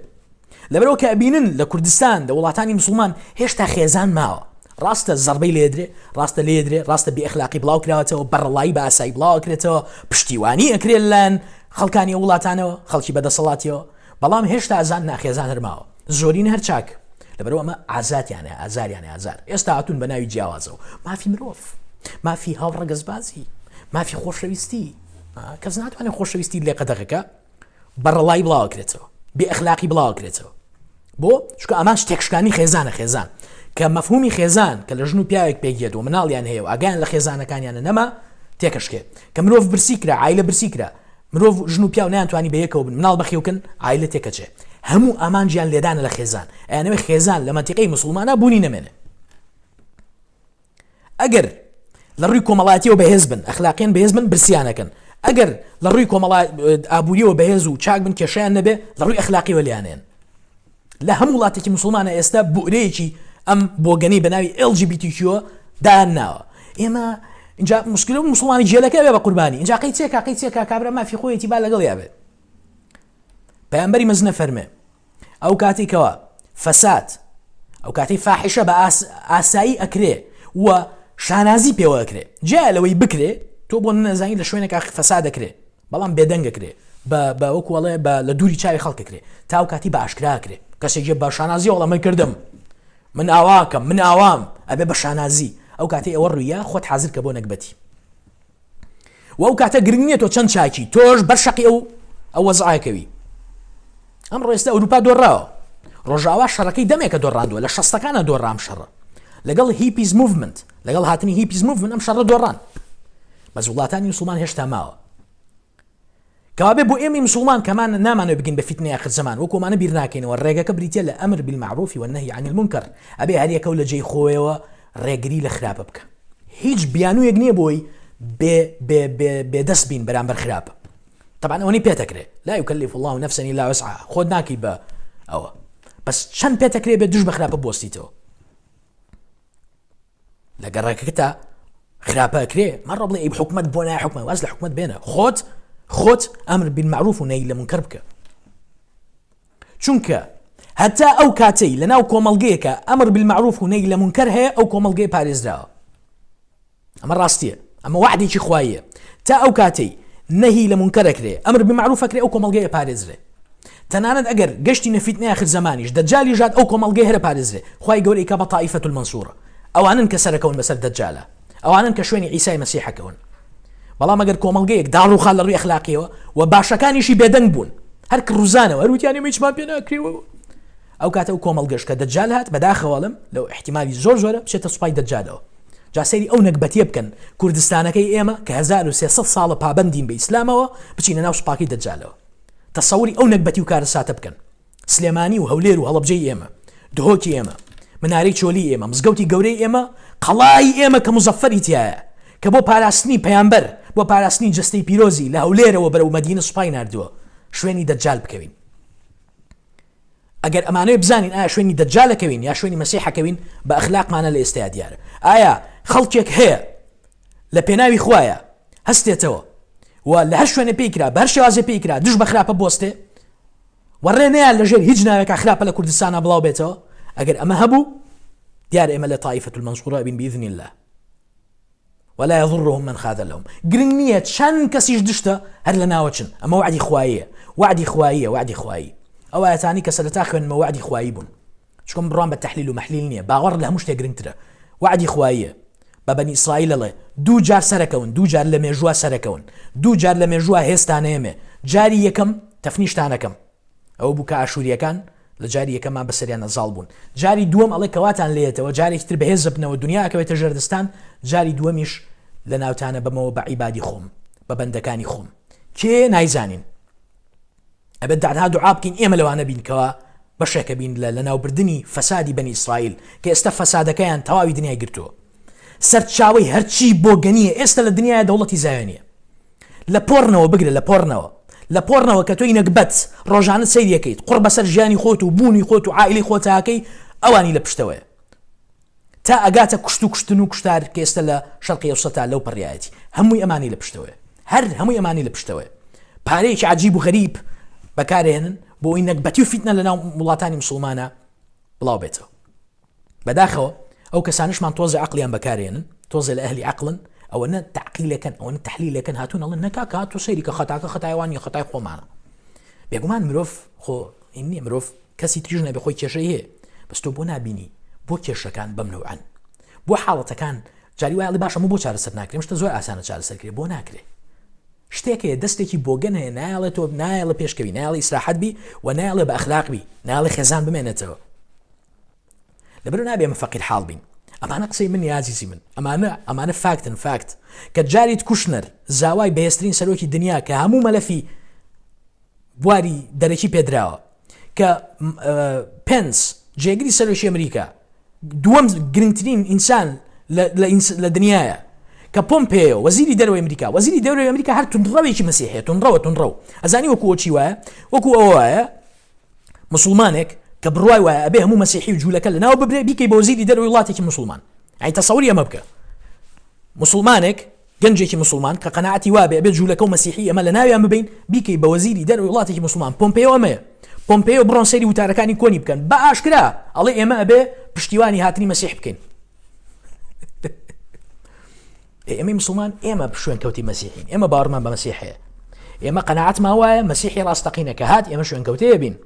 لەبەرەوە کە ئەبینن لە کوردستان لە وڵاتانی مسلمان هێشتا خێزان ماوە ڕاستە زەربەی لێدرێ ڕاستە لێدرێ ڕاستە بێ ئەخلاقی بڵاو کراوەتەوە بەڕەڵایی بە ئاسایی بڵاو ئەکرێتەوە پشتیوانی ئەکرێت لەن خەڵکانی وڵاتانەوە خەڵکی بەدەسەڵاتیەوە بەڵام هێشتا ئازان ناخێزان هەرماوە زۆرین هەر چاک لەبەرەوە ئەمە ئازاتیانە ئازاریانە ئازار ئێستا هاتوون بە ناوی جیاوازەوە مافی مرۆڤ مافی هاوڕەگەزبازی مافی خۆشەویستی کەس ناتوانێت خۆشەویستی لێ قەدەغەکە بەڕەڵایی بڵاو ئەکرێتەوە بێ ئەخلاقی بڵاو ئەکرێتەوە بۆ چونکە ئەمان شتێکشکانی خێزانە خێزان کە مەفهومی خێزان کە لە ژن و پیاوێک پێگێت و مناڵیان هەیە و ئاگیان لە خێزانەکانیانە نەما تێکەشکێ کە مرۆڤ برسی کرا عایلە برسی کرا مرۆڤ ژن و پیاو نەیانتوانی بەیەکەوە بن مناڵ بەخێوکن عایلە تێکەچێ هەموو ئامان گیان لێدانە لە خێزان ئەیانەوێ خێزان لە مەنتیقەی مسلمانە بوونی نەمێنێ ئەگەر لە ڕووی کۆمەڵایەتیەوە بەهێز بن ئەخلاقیان بەهێز بن برسیانەکەن ئەگەر لە ڕووی ئابووریەوە بەهێز و چاک بن کێشیان نەبێ لە ڕووی ئەخلاقیەوە لیانێن لە هەموو وڵاتێکی مسلمانە ئێستا بورەیەکی ئەم بۆگەنەی بەناوی LGBTQ دایان ناوە ئێمە اینجا مشکلە مسلمانی جێلەکە بێ بە قوربانی اینجا قەی چێکا کابرا مافی خۆیەتی با لەگەڵ یابێت پەیامبەری مەزنە فەرمێ ئەو کاتێکەوە فەساد ئەو کاتەی فاحیشە بە ئاسایی ئەکرێ و شانازی پێوە ئەکرێ جا لەوەی بکرێ تۆ بۆ نەزانی لە شوێنێکا فەساد ئەکرێ بەڵام بێدەنگ ئەکرێ بە وەکوڵێ لە دووری چاوی خەڵکەکرێ تا ئەو کاتی بە ئاشکرا ئەکرێ کەسێکی بە شانازی وەڵامە کردم من ئاواکەم من ئاوام ئەبێ بە شانازی ئەو کاتی ئەوە ڕوویە خۆت حازر کە بۆ نەکبەتی و ئەو کاتە گرنگ نییە تۆ چەند چاکی تۆش بەرشەقی ئەو وەزعایەکەوی ئەمڕۆ ئێستا ئەوروپا دۆڕاوە ڕۆژاوا شەڕەکەی دەمێکە دۆڕاندووە لە 60ەکانە دۆڕام شەڕە لەگەڵ هیپیز موڤمنت لەگەڵ هاتنی هیپیز موڤمنت ئەم شەڕە دۆڕان بەس وڵاتانی مسلمان هێشتا ماوە کەوابێ بۆ ئێمە مسلمان کەمان نامانەوە بگین بە فیتنەی آخر زەمان وەکۆمانە بیر ناکەینەوە ڕێگەکە بریتە لە ئەمر بالمعروف والنهی عن المنکر ئەبێ هەر یەکەو لە جێی خۆیەوە ڕێگری لە خراپە بکە هیچ بیانوویەک نییە بۆی بێدەست بین بەرامبەر خراپە طبعا ئەوەی پێتەکرێ لا يكلف الله نفسا الا وسعها خۆت ناکەی بە ئەوە بەس چەند پێتەکرێ بێ دوش بە خراپە بۆستیتەوە لە گەڕێکەکەتا خراپە ئەکرێ مەڕە بڵێ ئەی حکومەت بۆ نایە حکومەت واز لە حکومەت بێنە خۆت ئەمر بالمعروف و نەهی لە منکەر بکە چونکە هەتا ئەو کاتەی لەناو کۆمەڵگەیەکە ئەمر بالمعروف و نەهی لە منکەر هەیە ئەو کۆمەڵگەی پارێزراوە ئەمە ڕاستیە ئەمە وعدێکی خواییە تا ئەو کاتەی نەهی لە منکەر ئەکرێ ئەمر بالمعروف ئەکرێ ئەو کۆمەڵگەیە پارێزرێ تەنانەت ئەگەر گەشتی نەفیتنەی آخر زەمانیش دەجالی ژاد ئەو کۆمەڵگەی هەرە پارێزرێ خوای گەورەی کە بە طائفەة المەنسوورە ئەوانن کە سەرەکەون بەسەر دەجالە ئەوانن کە شوێنی عیسای مەسیحەکەون بەڵام ئەگەر کۆمەڵگەیەک داڕوخان لە ڕووی ئەخلاقیەوە و باشەکانیشی بێدەنگ بوون هەر ڕوزانەوە هەروتیانی هیچمان پێ ناکرێەوە ئەو کاتە ئەو کۆمەڵگەش کە دەجال هات بەداخەوەڵم لەو احتیمالی زۆرە بچێتە سوپای دەجالەوە جاسەری ئەو نەکبەتیە بکەن کوردستانەکەی ئێمە کە 1300 ساڵە پابەندین بە ئیسلامەوە بچینە ناو سوپاکی دەجالەوە تەسەوری ئەو نەکبەتی و کارەساتە بکەن سلێمانی و هەولێر و هەڵەبجەی ئێمە دهۆکی ئێمە منارەی چۆلی ئێمە مزگەوتی گەورەی ئێمە قەڵای ئێمە کە مزەفەری تایە کە بۆ پاراستنی پەیامبەر بۆ پاراستنی جستەی پیرۆزی لە هەولێرەوە بەرەو مەدینە سوپای ناردووە شوێنی دەجال بکەوین ئەگەر ئەمانەوە بزانین ئایا شوێنی دەجالەکەوین یا شوێنی مەسیحەکەوین بە ئەخلاقمانە لە ئێستایا دیارە ئایا خەڵکێک هەیە لە پێناوی خوایە هەستێتەوە و لە هەر شوێنە پێیکرا بە هەر شێوازێ پێیکرا دوش بە خراپە بۆستێ وەڕێ نەیان لەژێر هیچ ناوێکە خراپە لە کوردستانە بڵاو بێتەوە ئەگەر ئەمە هەبوو دیارە ئێمە لە طائفة المنصورة بین بإذن الله ولا يضرهم من خاذ لهم گرنگ نییە چەند کەسیش دشتە هەر لە ناوەچن ئەمە وعدی خواییە وعدی خوایی ئەو ئاەتانی کە سەرەتا خوێنمە وعدی خوایی بوون چکۆم بڕوان بە تەحلیل و مەحلیل نییە باوەڕ لە هەموو شتێک گرنگترە وعدی خواییە بە بەنی ئیسرائیل ئەڵێ دوو جار سەرەکەون دوو جار لە مێژووە سەرەکەون دوو جار لە مێژووە هێستانەیەمێ جاری یەکەم تەفنیشتانەکەم ئەوە بوو کە ئاشووریەکان لە جاری یەکەمان بەسەریان نەزاڵ بوون جاری دووەم ئەڵێ کەواتان لێتەوە جارێکی تر بەهێز بنەوە دنیا ئەکەوێتە ژەردستان جاری دووەمیش لە ناوتانە بمەوە بە عیبادی خۆم بە بەندەکانی خۆم کێ نایزانین ئەبێت داعا دوعا بکەین ئێمە لەوانە بینکەوە بەشێکە بین لە ناوبردنی فەسادی بەنی ئیسرائیل کە ئێستا فەسادەکەیان تەواوی دنیای گرتووە سەرچاوەی هەرچی بۆ گەنیە ئێستا لە دنیای دەوڵەتی زایۆنیە لە پۆڕنەوە بگرە لە پۆڕنەوە کە تۆی نەکبەت ڕۆژانە سەیریەکەیت قوڕ بەسەر ژیانی خۆت و بوونی خۆت و عائیلی خۆتاکەی ئەوانی لە پشتەوەیە تا ئەگاتە کوشتن و کوشتار کە ئێستا لە شەرقی ئەوسەتا لەو پەڕیایەتی هەمووی ئەمانی لە پشتەوەی هەمووی ئەمانی لە پشتەوەی پارەیەکی عجیب و غەریب بەکارهێنن بۆ ئەوی نەکبەتی و فیتنە لەناو وڵاتانی مسلمانە بڵاو بێتەوە. بەداخەوە ئەو کەسانشمان تۆزە عەقلیان بەکارهێنن، تۆزە لە ئەهلی عەقڵن، ئەوە نە تەعقیلەکەن، ئەوە نە تەحلیلەکەن، هاتوون ئەڵێن نەکاکە تۆ سەیری کە خەتاکە خەتایوانی خەتای خۆمانە. بێگومان مرۆڤ خۆ ئینی مرۆڤ کەسی تریژ نەبێ خۆی کێشەی هەیە، بەس تۆ بۆ نابینی بۆ کێشەکان بەم نەوعەن، بۆ حاڵەتەکان جاری وایڵی باشە بۆ چارەسەر ناکرێ، شتە زۆر ئاسانە چارەسەرکرێ، بۆ ناکرێ. شتێکەیە دەستێکی بۆگەن هەیە، نایڵێت تۆ نایڵە پێشکەوی، نایڵی ئیسراحەت بی و نایڵێ بە ئەخلاق بی، نایڵێ خێزان بمێنێتەوە. لەبەر نابێ ئێمە فەقیر حاڵ بین. ئەمانە قسەی من یازیزی من، ئەمانە فاکتن، فاکت کە جاریت کوشنەر زاوای بەهێزترین سەرۆکی دنیا کە هەموو مەلەفی بواری دەرەکی پێدراوە، کە پێنس جێگری سەرۆکی ئەمریکا دووەم گرنگترین ئینسان لە دنیاە، کە پۆمپێیۆ وەزیری دەرەوەی ئەمریکا، وەزیری دەرەوەی ئەمریکا هەر تونڕەوێکی مەسیحەیە، تونڕەو. ئەزانی وەکو چی وایە؟ وەکو ئەوە وایە مسلمانێک کە بڕوای وایە ئەبێ هەموو مەسیحی و جوولەکە لەناو ببرێ بیکەی بە وەزیری دەرەوەی وڵاتێکی مسلمان. ئەی تەسەووری ئەمە بکە. مسلمانێک گەنجێکی مسلمان کە قەناعەتی وابێ ئەبێ جوولەکە و مەسیحی ئەمە لە ناویان ببین بیکەی بە وەزیری دەرەوەی وڵاتێکی مسلمان. پۆمپێیۆ ئەمەیە. پۆمپێیۆ بڕۆن سەیری وتارەکانی کۆنی بکەن بە ئاشکرا ئەڵێ ئێمە ئەبێ پشتیوانی هاتنی مەسیح بکەین. ئێمە مسلمان ئێمە شوێن کەوتی مەسیحین، ئێمە باوەڕمان بە مەسیحەیە، ئێمە قەناعەتمان وایە مەسیحی ڕاستەقینە کە هات ئێمە شوێن کەوتەیە بین،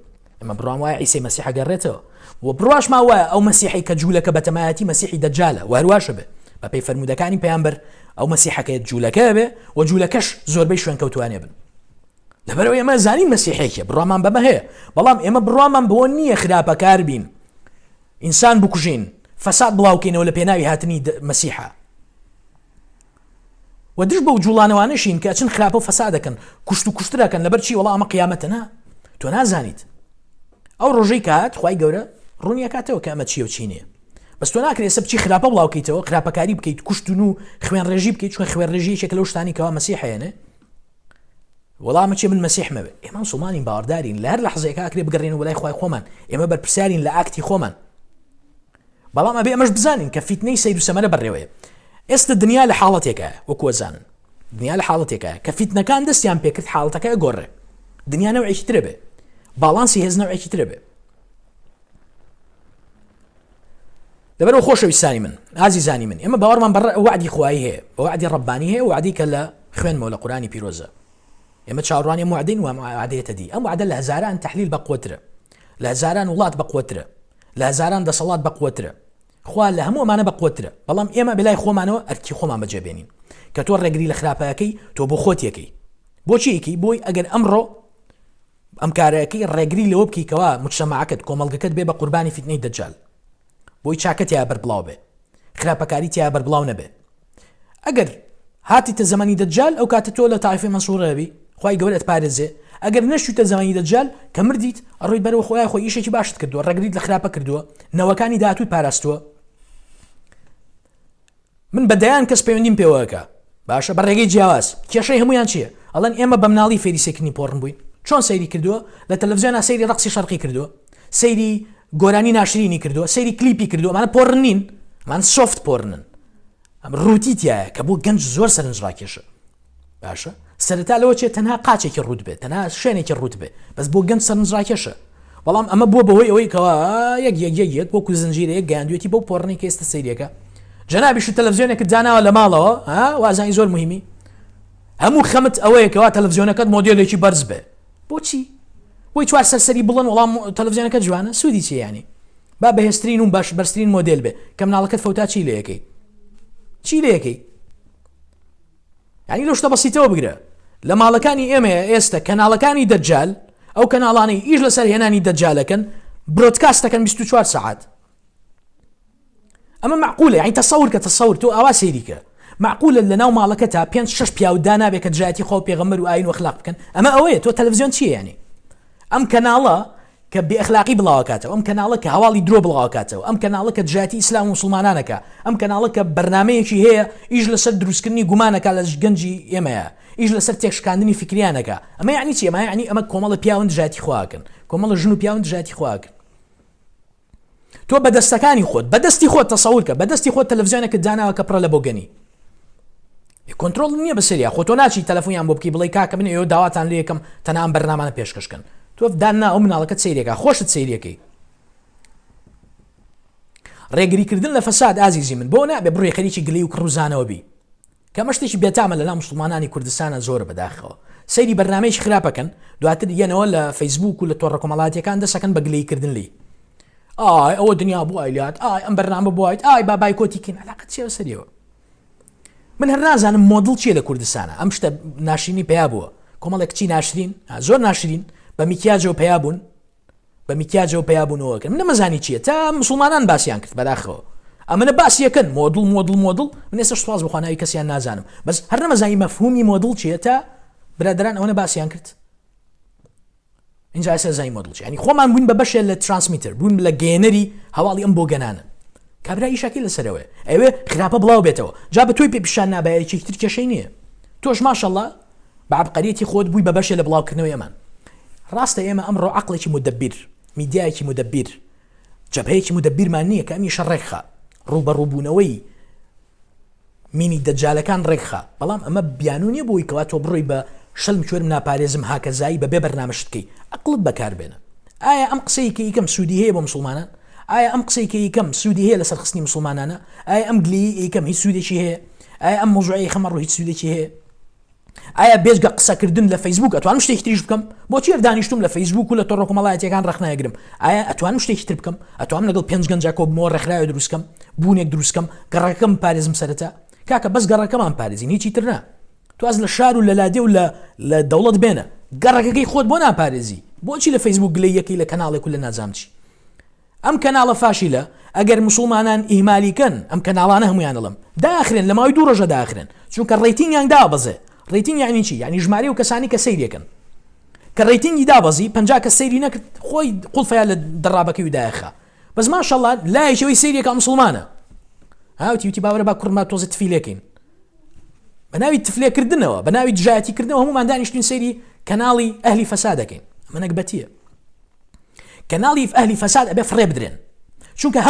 ئێمە بڕوام وایە عیسەی مەسیح گەڕێتەوە و بڕواشمان وایە ئەو مەسیحی کە جوولەکە بەتەمایەتی مەسیحی دەجالە و هەرواشە بێ بە پێی فەرمودەکانی پەیامبەر ئەو مەسیحەکە جوولەکە بێ و جوولەکەش زۆربەی شوێن کەوتوانێ بن. لەبەرەوەی ئێمە زانین مەسیحێکە، بڕوامان بەمە هەیە، بەڵام ئێمە بڕوامان بۆ نییە خراپەکار بین، ئینسان بکوژین، فەساد بڵاوکەینەوە لە پێناوی هاتنی مەسیحە. و دش بەو جوڵانەوانشین کە چەند خراپە و فەسادەکەن، کوشت و کوشترەکەن، لەبەر چی؟ وەڵام ئەمە قیامەتە نا، تۆ نازانیت. ئەو ڕۆژەی کات خوای گەورە ڕوونیەکاتەوە کە ئەمە چییە و چی نییە. بەس تۆ ناکرێت سە بچی خراپە بڵاوکەیتەوە، خراپەکاری بکەیت، کوشتن و خوێن ڕێژی بکەیت، چون خوێن ڕێژیەکێکە لەو شتانی کەوا مەسیحەیەنێ. وەڵامە چێ من مەسیحمەوێ. ئێمە مسلمانین باوەڕدارین لە هەر لەحزەیەکە ئاکرێ بگەڕێن و بەلای خوای خۆمان، ئێمە بەرپرسیارین لە ئاکتی خۆمان. بەڵام ئەبێ ئەمەش بزانین کە فیتنەی سەیر و سەمەرە بەڕێوەیە. ئێستا دنیا لە حاڵەتێکە وەکو وەزانن، دنیا لە حاڵەتێکە کە فیتنەکان دەستیان پێکرد حاڵەتەکە گۆڕێ، دنیا نەوعێکی ترە بێ، باڵانسی هێز نەوعێکی ترە بێ. لەبەرەوە خۆشەویستانی من، ئازیزانی من، ئێمە باوەڕمان بە وعدی خوایی هەیە، بە وعدی ڕەبانی هەیە، وعدی کە لە خوێنمەوە لە قورئانی پیرۆزە. ئێمە چاوەڕوانی وعدەین و وعدەیەتە دی. ئەم وعدە لە هەزاران تەحلیل بەقوترە، لە هەزاران وڵات بەقوترە، لە هەزاران دەسەڵات بەقوترە، خوا لە هەموو ئەمانە بەقوترە. بەڵام ئێمە بەلای خۆمانەوە ئەرکی خۆمان بەجێبێنین کە تۆ ڕێگری لە خراپەکەی تۆ بۆ خۆتیەکەی. بۆچیەکەی؟ بۆی ئەگەر ئەمڕۆ ئەم کارەکەی ڕێگری لەوە بکەیتەوە مجتەمەعەکەت کۆمەڵگەکەت بێ بە قوربانی فیتنەی دەجال، بۆی چاکەتیا بەربڵاو بێ، خراپەکاری تیا بەربڵاو نەبێ. ئەگەر هاتیتە زەمانی دەجال ئەو کاتە تۆ لە تایفی منسوورە بی، خوای گەورە ئەتپارێزێ. ئەگەر نەشتیتە زەمانی دەجال کە مردیت ئەڕۆیت بەرەوە خۆی خۆی ئیشێکی باشت کردووە، ڕێگریت لە خراپە کردووە، نەوەکانی داهاتووی پاراستووە. من بەدەیان کەس پەیوەندیم پێوەکە باشە بە ڕێگەی جیاواز کێشەی هەمویان چییە؟ ئەڵەن ئێمە بە مناڵی فێری سێکردنی پۆڕن بووین. چۆن سەیری کردووە؟ لە تەلەڤیزیۆنا سەیری ڕەقسی شەرقی کردووە، سەیری گۆرانی ناشرینی کردووە، سەیری کلیپی کردووە. ئەمانە پۆڕن نین، ئەمان سۆفت پۆڕنن، ئەم ڕوتیتیایە کە بۆ گەنج زۆر سەرنجڕاکێشە. باشە سەرەتا لەوە چێت تەنها قاچێکی ڕوت بێت، تەنها شوێنێکی ڕوت بێت، بەس بۆ گەنج سەرنجڕاکێشە. بەڵام ئەمە بووە بەهۆی ئەوەی کەوا یەک وەکو زنجیرەیەک گەیاندوێتی بۆ پۆڕنی کە ئێستا سەیریەکە. جەنابیش تەلەڤیزیۆنێکت داناوە لە ماڵەوە، وازانی زۆر مهمی، هەموو خەمت ئەوەیە کەوا تەلەڤیزیۆنەکەت مۆدێلێکی بەرز بێ. بۆچی؟ بۆی چوار سەرسەری بڵن وەڵام تەلەڤیزیۆنەکە جوانە، سوودی چی یانی؟ با بەهێزترین و باش بەرزترین مۆدێل بێ کە مناڵەکەت فەوتا چی لە یەکەی؟ چی لە یەکەی؟ یعنی لەو شتە بەسیتەوە بگرە. لە ماڵەکانی ئێمە ئێستا کەناڵەکانی دەجال، ئەو کەناڵانەی ئیش لەسەر هێنانی دەجالەکەن، برۆدکاستەکەن 24 ساعات. ئەمە معقولە؟ یعنی تەسەور کە تەسەور تۆ ئاوا سەیریکە، معقولە لە ناو ماڵەکە تا 5-6 پیاودا نابێت کە دژایەتی خۆ پێغەمبەر و ئاین و ئەخلاق بکەن. ئەمە ئەوەیە. تۆ تەلەڤیزیۆن چییە یعنی؟ ئەم کەناڵە کە بێ ئەخلاقی بڵاوکاتەوە، ئەم کەناڵە کە هەواڵی درۆ بڵاوکاتەوە، ئەم کەناڵە کە دژایەتی ئیسلام و مسلمانانەکە، ئەم کەناڵە کە بەرنامەیەکی هەیە ئیش لەسەر دروستکردنی گومانەکە لە گەنجی ئێمەیە، ئیش لەسەر تێکشکاندنی فکریانەکە. ئەمە یعنی چی؟ ئەمە یعنی ئەمە کۆمەڵە پیاوەن دژایەتی خواکن، کۆمەڵە ژن و پیاوەن دژایەتی خواکن. تۆ بەدەستەکانی خۆت بەدەستی خۆت تەسەوورکە بەدەستی خۆت تەلەڤیزیۆنێکت داناوە کە پڕە لە بۆگەنی کۆنتترۆل نییە بەسەریا خۆ تۆ ناچی تەلەفۆنیان بۆ بکەی بڵێ کاکە من ئێوە داواتان لێ یەکەم تەنها ئەم بەرنامانە پێشکەشکەن تۆ داننا ئەو مناڵەکەت سەیرێکە خۆشت سەیرەکەی ڕێگریکردن لە فەساد ئازیزی من بۆ نابێ بڕێ خەریکی گلەی و کڕوزانەوە بی کەمە شتێکی بێتامە لەلا موسڵمانانی کوردستانە زۆرە بەداخەوە سەیری بەرنامەیەکی خراپەکەن دواتر یەنەوە لە فەیسبوک و لە تۆڕە کۆمەڵاتیەکان دەسەکەن بە گلەیکردن لی ئەوە دنیا بووە لات ئەم بەرنامە بوویت بابای کۆتیکن علاقەت چێوە سەریەوە من هەر نازانم مۆدڵ چیە لە کوردستانە ئەم شتە ناشرینی پیا بووە کۆمەڵێک چی ناشرین زۆر ناشرین بە میکیاجەوە پیا بوون بە میکیاجەوە پیا بوونەوەکەن من نەمەزانی چییە تا مسلمانان باسییان کرد بەداخەوە ئەمەە باسیەکەن مۆدڵ من ێستا سواز بخواناوی کەسیان نازانم بەس هەر نەمەزانی مەفهومی مۆدڵ چیە تا برادران ئەوە باسییان کرد اینجا زای مۆدڵ ینی خۆمان بووین بە بەشێ لە ترانسمیتر بوون لە گێنەری هەواڵی ئەم بۆ گەنانە کابرایی شاکی لەسەرەوەی ئەوێ خراپە بڵاو بێتەوە جا بە تۆی پێ پیشان نابایەکی تر کێشەی نییە تۆش ماشەڵڵا بە عەبقەریەتی خۆت بووی بە بەشێ لە بڵاوکردنەوەی ئەمان ڕاستە ئێمە ئەمڕۆ عەقڵێکی مدەبیر میدیایەکی مدەبیر جەبهەیەکی مدەبیرمان نییە کە ئەمیشە ڕێکخە ڕوبەڕووبوونەوەی مینی دەجالەکان ڕێکخە بەڵام ئەمە بیانوو نیە بۆی کەوا تۆ بڕۆی بە شەلم کوێرم ناپارێزم هاکەزایی بەبێ بەرنامەشتکەی عەقڵت بەکاربێنە ئایا ئەم قسەی کە یەکەم سوودی هەیە بۆ مسڵمانان ئایا ئەم قسەی کە یەکەم سوودی هەیە لەسەر خستنی مسلمانانە ئایا ئەم گلی یەکەم هیچ سوودێکی هەیە ئایا ئەم مۆزوعی خەمەڕۆ هیچ سوودێکی هەیە ئایا بێجگە قسەکردن لە فەیسبوک ئەتوانم شتێکی تریش بکەم بۆچی دانیشتوم لە فەیسبوک و لە تۆڕە کۆمەڵایەتیەکان ڕخنایەگرم ئایا ئەتوانم شتێکی تر بکەم ئەتوانم لەگەڵ پێنج گەنجا کۆ بمەوە ڕێکخراوێ دروستکەم بوونێک دروستکەم گەڕەکەم پارێزم سەرەتا کاکە بەس گەڕەکەمان پارێزین هیچی تر نا تو ئەز لە شار و لە لادێ و لە دەوڵەت بێنە گەڕەکەکەی خۆت بۆ ناپارێزی بۆچی لە فەیسبوک گلەی یەکەی لە کەناڵێک و لە نازامچی ئەم کەناڵە فاشیلە ئەگەر مسلمانان ئیهمالیکەن ئەم کەناڵانە هەمویان دەڵم داخرێن لە ماوەی 2 ڕۆژە داخرێن چونکە ڕێیتینگیان دابەزێ ڕێیتینگ یعنی چی یعنی ژمارە و کەسانی کە سەیرێکن کە ڕێیتینگی دابەزی 50 کە سەیری نەکرد خۆی قوڵفەیە لە دەڕابەکەی دایخە بەس ماشەڵڵا لایەوەی سەیرێکە مسلمانە هاوتی باوەرە با کوڕما تۆزە تفیلەکەین بە ناوی تفلێکردنەوە بە ناوی دژایەتیکردنەوە هەمومان دانیشتین سەیری کەناڵی ئەهلی فەساد دەکەین ئەمە نەکبەتیە کەناڵی ئەهلی فەساد ئەبێ فڕێ بدرێن چونکە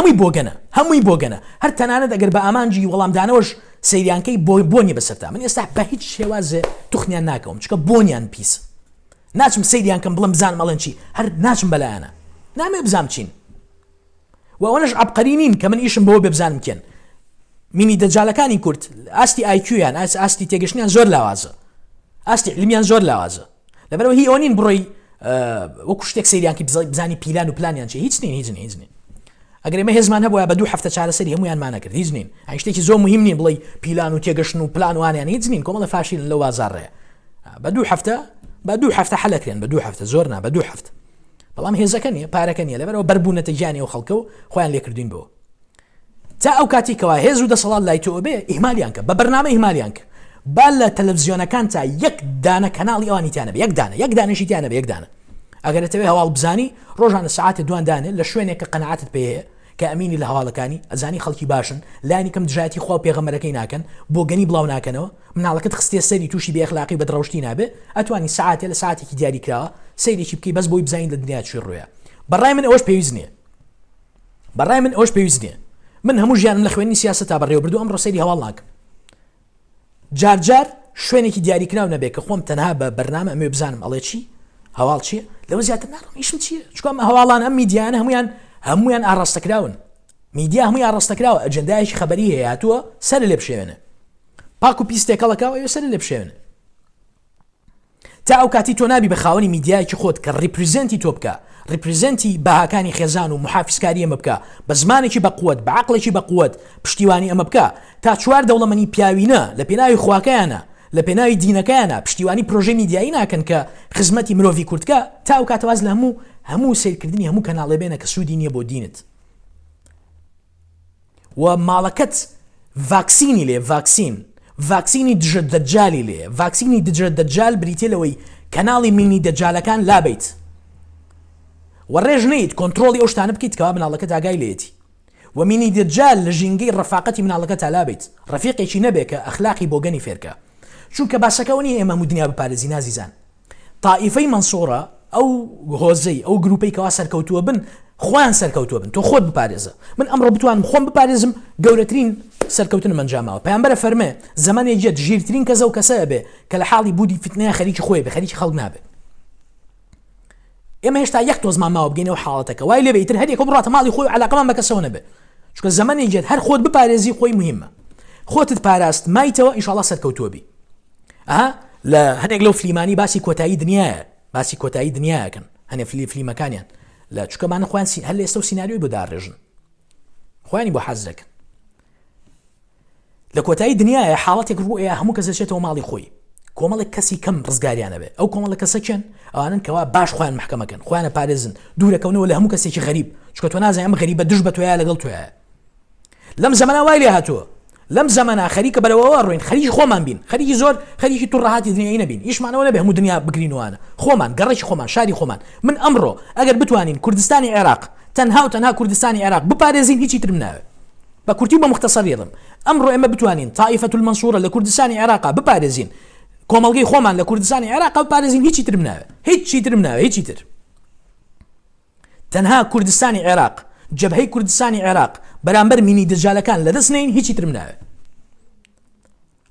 هەمووی بۆگەنە هەر تەنانەت ئەگەر بە ئامانجی وەڵامدانەوەش سەیریانکەی بۆنی بەسەرتا من ئێستا بە هیچ شێوازێ توخنیان ناکەوم چکە بۆنیان پیس ناچم سەیریان کەم بڵم بزان مەڵەن چی هەر ناچم بەلایەنە نامێ بزام چین و ئەوەنەش عەبقەری نین کە من ئیشم بەوە ببزانم کێن مینی دەجالەکانی کورد ئاستی ئایکیویان ئاستی تێگەشتیان زۆر لاوازە ئاستی علمیان زۆر لاوازە لەبەرەوە هی ئەوە نین بڕۆی وەکو شتێک سەیریانکە بزانی پیلان و پلانیان چی هیچ نین ئەگەر ئێمە هێزمان هەبووە بە 2 هەفتە چارەسەری هەمویانمان نەکرد هیچ نین ئەی شتێکی زۆر مهم نین بڵێ پیلان و تێگەشتن و پلان وانیان هیچ نین کۆمەڵە فاشیلن لەو بازاڕێ بە 2 هەفتە حەلەکرێن بە 2 هەفتە زۆر نا بە 2 هەفتە بەڵام هێزەکە نیە پارەکە نیە لەبەرەوە بەربوونەتە گیانی و خەڵکە و خۆیان لێکردوین بۆ تا ئەو کاتی کەوا هێز و دەسەڵات لای تۆ بێ ئیهمالیان کە بە بەرنامە ئیهمالیان کە با لە تەلەڤیزیۆنەکان تا یەک دانە کەناڵی ئەوانیتیانە بێ یەک دانەشیتیانە بێ یەک دانە ئەگەرەتەوێ هەواڵ بزانی ڕۆژانە سەعاتێ دوان دانێ لە شوێنێک کە قەنەعەتت پێ هەیە کە ئەمینی لە هەواڵەکانی ئەزانی خەڵکی باشن لانی کەم دژایەتی خوا پێغەمبەرەکەی ناکەن بۆ گەنی بڵاو ناکەنەوە مناڵەکەت خستێ سەری تووشی بێخلاقی بەدڕەوشتی نابێ ئەتوانی سەعاتێ لە ساعتێکی دیاری کراوە سەیرێکی بکەی بەس بۆی بزانین لە دنیا چی ڕوویە بەڕای من ئەوەش پێویست نییە من هەموو ژیانم لە خوێنی سیاسەتا بەڕێوە بردو ئەمڕۆ سەیری هەواڵ ناکەم جار شوێنێکی دیاریکراو نەبێ کە خۆم تەنها بە بەرنامە ئەمێ بزانم ئەڵێ چی هەواڵ چییە لەوە زیاتر ناڕۆم ئیشم چییە چکە ئەم هەواڵان ئەم میدیانە هەمویان ئاڕاستەکراون میدیا هەمووی ئاڕاستەکراوە ئەجەندایەکی خەبەری هەیە هاتووە سەر لێ بشێوێنە پاک و پیستێکەڵەکەوە ئەوێ سەر لێ بشێوێنە تا ئەو کاتی تۆ نابی بە خاوەنی میدیایەکی خۆت کە ریپریزنتی تۆ بکە ریپریزنتی بەهاکانی خێزان و محافیزکاری ئەمە بکە بە زمانێکی بەقوت بە عەقڵێکی بەقوت پشتیوانی ئەمە بکە تا 4 دەوڵەمەنی پیاوینە لە پێناوی خواکەیانە لە پێناوی دینەکەیانە پشتیوانی پرۆژەی میدیایی ناکەن کە خزمەتی مرۆڤی کوردکە تا ئەو کاتەواز لە هەموو سیرکردنی هەموو کەناڵێ بێنە کە سوودی نییە بۆ دینت و ماڵەکەت ڤاکسینی لێ ڤاکسینی دژە دەجالی لێ ڤاکسینی دژە دەجال بریتێ لەوەی کەناڵی مینی دەجالەکان لابیت و ڕێژ نەیت کۆنتترۆلی ئەو شتانە بکەیت کەوا مناڵەکەت ئاگای لێتی و مینی دەجال لە ژینگەی ڕەفاقەتی مناڵەکە تا لابیت ڕەفیقێکی نەبێ کە ئەخلاقی بۆگەنی فێرکە چونکە باسەکەونی ئێمە دنیا بپارێزی نازیزان تائیفەی منسوڕە ئەو هۆزەی ئەو گروپەی کەوا سەرکەوتووە بن خۆیان سەرکەوتووە بن تۆ خۆت بپارێزە من ئەمڕۆ بتوانم خۆم بپارێزم گەورەترین سەرکەوتنم ئەنجاماوە پەیامبەرە فەرمێ زەمانێک جێت ژیرترین کەسە و کەسەیە بێ کە لە حاڵی بوودی فتنەیە خەریکی خۆی بێ خەریکی خەڵک نابێ ئێمە هێشتا یەک تۆزمان ماوە بگەینەوە حاڵەتەکە وای لێبێ ئیتر هەر یەکە بڕاتە ماڵی خۆی و عەلاقەمان بە کەسەوە نەبێ چونکە زەمانێک جێت هەر خۆت بپارێزی خۆی مهمە خۆتت پاراست مایتەوە ئینشاڵڵا سەرکەوتووە بی لە هەنێک لەو فلیمانی باسی کۆتایی دنیاە باسی کۆتایی دنیاکەن هەنێ فلیمەکانیان لە چکەمانە خۆیان هەر لە ئێستا و سیناریۆی بۆ داڕێژن خۆیانی بۆ حەز دەکەن لە کۆتایی دنیاە حاڵەتێک ڕوئەیە هەموو کەس دەچێتەوە ماڵی خۆی کۆمەڵێک کەسی کەم ڕزگاریانە بێ ئەو کۆمەڵە کەسە چێن ئەوانن کەوا باش خۆیان محکەمەکەن خۆیانە پارێزن دوورەکەونەوە لە هەموو کەسێکی غەریب چکە تۆ نازانێ ئەم غەریبە دژ بە تۆیە لەگەڵ تۆیە لەم زەمانە وای لێ هاتووە لەم زەمانە خەریکە بەرەوەوە ڕۆین خەریکی خۆمان بین خەریکی زۆر خەریکی تووڕەهاتی دنیای نەبین ئیشمانەوە نەبێ هەموو دنیا بگرینوانە خۆمان گەڕێکی خۆمان شاری خۆمان من ئەمڕۆ ئەگەر بتوانین کوردستانی عێراق تەنها و تەنها کوردستانی عێراق بپارێزین هیچی ترم ناوێ بە کورتی بە مختصر یڵم ئەمڕۆ ئێمە بتوانین تائیفەت المەنسوورە لە کوردستانی عێراق بپارێزین کۆمەڵگەی خۆمان لە کوردستانی عێراق بپارێزین هیچی ترم ناوێ هیچی ترم ناوێ هیچی تر تەنها کوردستانی عێراق جەبهەی کوردستانی عێراق بەرامبەر مینی دەجالەکان لەدەست نین هیچی ترم ناوێ